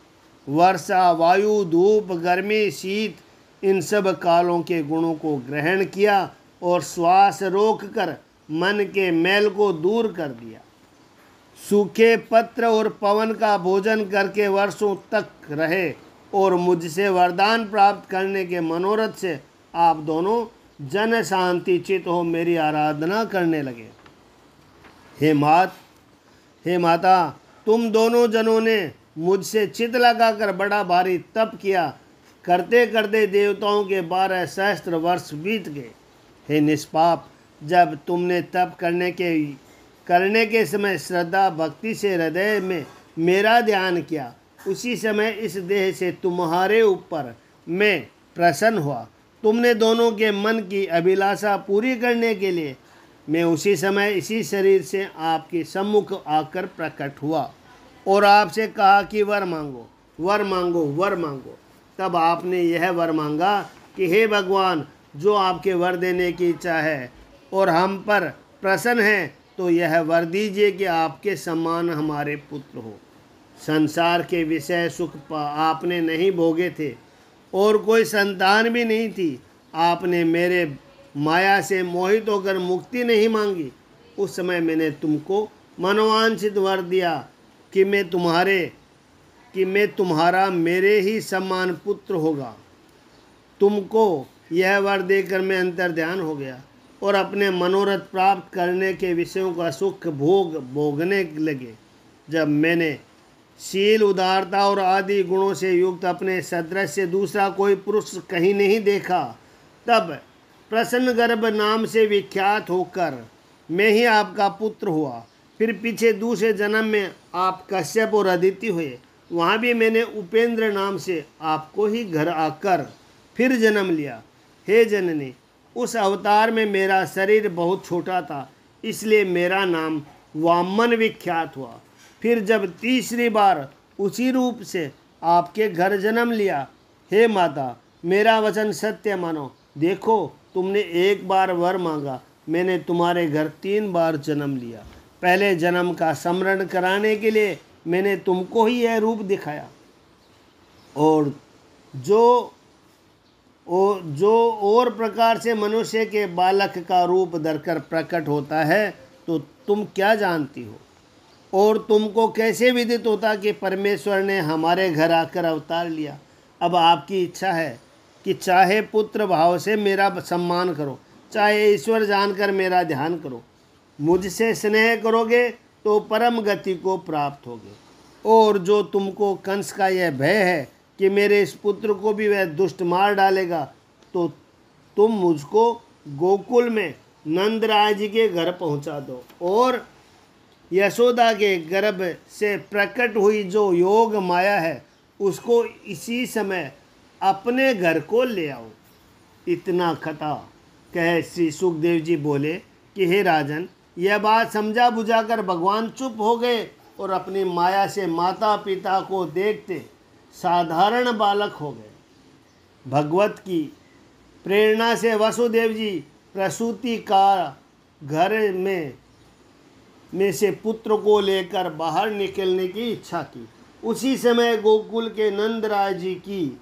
वर्षा, वायु, धूप, गर्मी, शीत, इन सब कालों के गुणों को ग्रहण किया और श्वास रोककर मन के मैल को दूर कर दिया। सूखे पत्र और पवन का भोजन करके वर्षों तक रहे और मुझसे वरदान प्राप्त करने के मनोरथ से आप दोनों जन शांति चित हो मेरी आराधना करने लगे। हे माता, तुम दोनों जनों ने मुझसे चित लगाकर बड़ा भारी तप किया। करते करते देवताओं के 12 सहस्त्र वर्ष बीत गए। हे निष्पाप, जब तुमने तप करने के समय श्रद्धा भक्ति से हृदय में मेरा ध्यान किया, उसी समय इस देह से तुम्हारे ऊपर मैं प्रसन्न हुआ। तुमने दोनों के मन की अभिलाषा पूरी करने के लिए मैं उसी समय इसी शरीर से आपके सम्मुख आकर प्रकट हुआ और आपसे कहा कि वर मांगो, वर मांगो, वर मांगो। तब आपने यह वर मांगा कि हे भगवान, जो आपके वर देने की इच्छा है और हम पर प्रसन्न है, तो यह वर दीजिए कि आपके समान हमारे पुत्र हो। संसार के विषय सुख आपने नहीं भोगे थे और कोई संतान भी नहीं थी। आपने मेरे माया से मोहित होकर मुक्ति नहीं मांगी। उस समय मैंने तुमको मनोवांछित वर दिया कि मैं तुम्हारा मेरे ही समान पुत्र होगा। तुमको यह वर देकर मैं अंतर्ध्यान हो गया और अपने मनोरथ प्राप्त करने के विषयों का सुख भोगने लगे। जब मैंने शील, उदारता और आदि गुणों से युक्त अपने सदृश से दूसरा कोई पुरुष कहीं नहीं देखा, तब प्रसन्न गर्भ नाम से विख्यात होकर मैं ही आपका पुत्र हुआ। फिर पीछे दूसरे जन्म में आप कश्यप और अदिति हुए। वहाँ भी मैंने उपेंद्र नाम से आपको ही घर आकर फिर जन्म लिया। हे जननी, उस अवतार में मेरा शरीर बहुत छोटा था, इसलिए मेरा नाम वामन विख्यात हुआ। फिर जब तीसरी बार उसी रूप से आपके घर जन्म लिया, हे माता, मेरा वचन सत्य मानो। देखो, तुमने एक बार वर मांगा, मैंने तुम्हारे घर 3 बार जन्म लिया। पहले जन्म का स्मरण कराने के लिए मैंने तुमको ही यह रूप दिखाया, और जो और प्रकार से मनुष्य के बालक का रूप धरकर प्रकट होता है, तो तुम क्या जानती हो? और तुमको कैसे विदित होता कि परमेश्वर ने हमारे घर आकर अवतार लिया? अब आपकी इच्छा है कि चाहे पुत्र भाव से मेरा सम्मान करो, चाहे ईश्वर जानकर मेरा ध्यान करो। मुझसे स्नेह करोगे तो परम गति को प्राप्त होगे। और जो तुमको कंस का यह भय है कि मेरे इस पुत्र को भी वह दुष्ट मार डालेगा, तो तुम मुझको गोकुल में नंदराज जी के घर पहुंचा दो और यशोदा के गर्भ से प्रकट हुई जो योग माया है, उसको इसी समय अपने घर को ले आओ। इतना कथा कह श्री सुखदेव जी बोले कि हे राजन, यह बात समझा बुझाकर भगवान चुप हो गए और अपनी माया से माता पिता को देखते साधारण बालक हो गए। भगवत की प्रेरणा से वसुदेव जी प्रसूति का घर में से पुत्र को लेकर बाहर निकलने की इच्छा की। उसी समय गोकुल के नंदराज जी की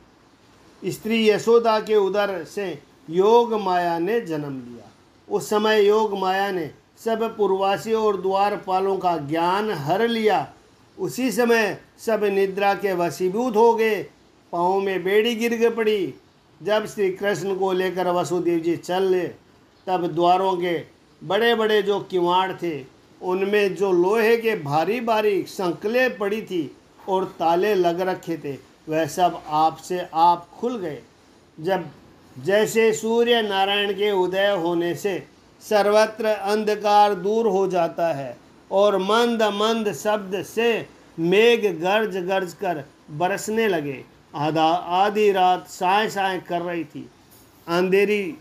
स्त्री यशोदा के उदर से योग माया ने जन्म लिया। उस समय योग माया ने सब पूर्ववासी और द्वारपालों का ज्ञान हर लिया। उसी समय सब निद्रा के वशीभूत हो गए, पाँव में बेड़ी गिर पड़ी। जब श्री कृष्ण को लेकर वसुदेव जी चले, तब द्वारों के बड़े बड़े जो किवाड़ थे, उनमें जो लोहे के भारी भारी संकलें पड़ी थी और ताले लग रखे थे, वह सब आपसे आप खुल गए। जब जैसे सूर्य नारायण के उदय होने से सर्वत्र अंधकार दूर हो जाता है और मंद मंद शब्द से मेघ गर्ज गर्ज कर बरसने लगे। आधी रात साय साय कर रही थी, अंधेरी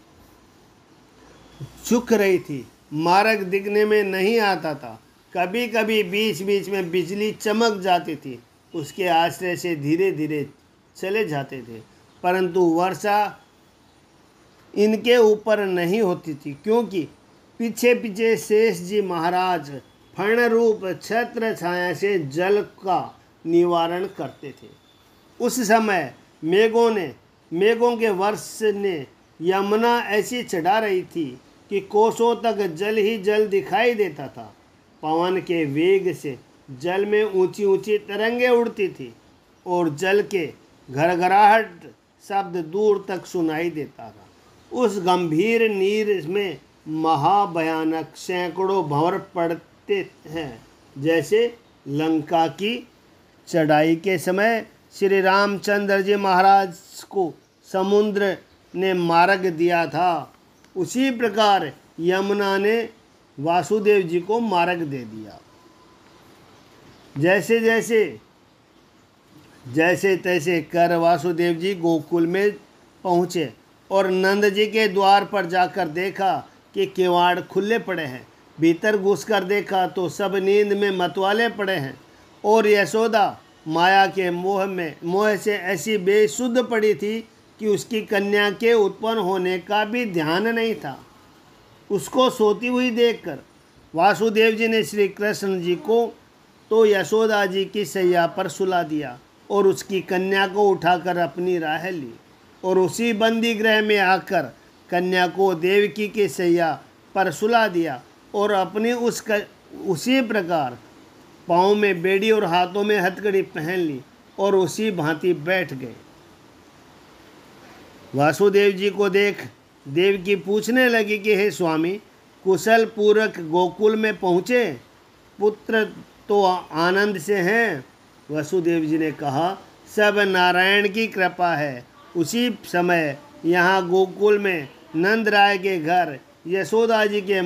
झुक रही थी, मार्ग दिखने में नहीं आता था। कभी कभी बीच बीच में बिजली चमक जाती थी, उसके आश्रय से धीरे धीरे चले जाते थे, परंतु वर्षा इनके ऊपर नहीं होती थी, क्योंकि पीछे पीछे शेष जी महाराज फण रूप छत्र छाया से जल का निवारण करते थे। उस समय मेघों के वर्ष ने यमुना ऐसी चढ़ा रही थी कि कोसों तक जल ही जल दिखाई देता था। पवन के वेग से जल में ऊंची ऊंची तरंगें उड़ती थी और जल के घरघराहट शब्द दूर तक सुनाई देता था। उस गंभीर नीर में महाभयानक सैकड़ों भंवर पड़ते हैं। जैसे लंका की चढ़ाई के समय श्री रामचंद्र जी महाराज को समुद्र ने मार्ग दिया था, उसी प्रकार यमुना ने वासुदेव जी को मार्ग दे दिया। जैसे तैसे कर वासुदेव जी गोकुल में पहुँचे और नंद जी के द्वार पर जाकर देखा कि किवाड़ खुले पड़े हैं। भीतर घुसकर देखा तो सब नींद में मतवाले पड़े हैं और यशोदा माया के मोह से ऐसी बेसुध पड़ी थी कि उसकी कन्या के उत्पन्न होने का भी ध्यान नहीं था। उसको सोती हुई देखकर वासुदेव जी ने श्री कृष्ण जी को तो यशोदा जी की सैया पर सुला दिया और उसकी कन्या को उठाकर अपनी राह ली और उसी बंदी गृह में आकर कन्या को देवकी की सैया पर सुला दिया और अपनी उसी प्रकार पाँव में बेड़ी और हाथों में हथकड़ी पहन ली और उसी भांति बैठ गए। वासुदेव जी को देख देवकी पूछने लगी कि हे स्वामी, कुशल पूर्वक गोकुल में पहुँचे? पुत्र तो आनंद से हैं। वसुदेव जी ने कहा, सब नारायण की कृपा है। उसी समय यहाँ गोकुल में नंद राय के घर यशोदा जी के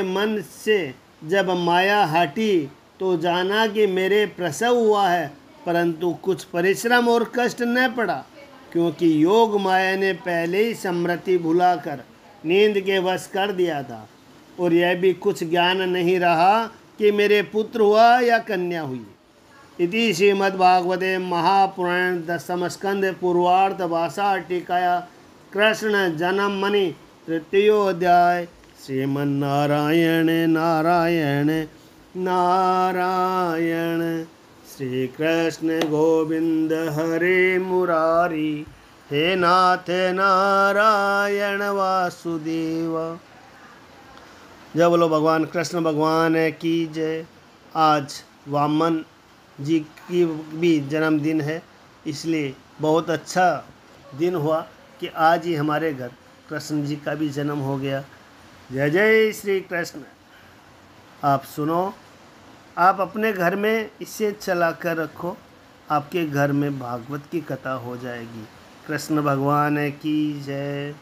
मन से जब माया हटी तो जाना कि मेरे प्रसव हुआ है, परंतु कुछ परिश्रम और कष्ट न पड़ा, क्योंकि योग माया ने पहले ही स्मृति भुलाकर नींद के वश कर दिया था और यह भी कुछ ज्ञान नहीं रहा कि मेरे पुत्र हुआ या कन्या हुई। इति श्रीमद्भागवते महापुराण दशम स्कंद पूर्वार्ध भाषा टीकाया कृष्ण जन्म मणि तृतीयोध्याय। श्रीमन्नारायण नारायण नारायण श्री कृष्ण गोविंद हरे मुरारी, हे नाथ नारायण वासुदेव। जय बोलो भगवान कृष्ण भगवान की जय। आज वामन जी की भी जन्मदिन है, इसलिए बहुत अच्छा दिन हुआ कि आज ही हमारे घर कृष्ण जी का भी जन्म हो गया। जय जय श्री कृष्ण। आप सुनो, आप अपने घर में इसे चला कर रखो, आपके घर में भागवत की कथा हो जाएगी। कृष्ण भगवान की जय।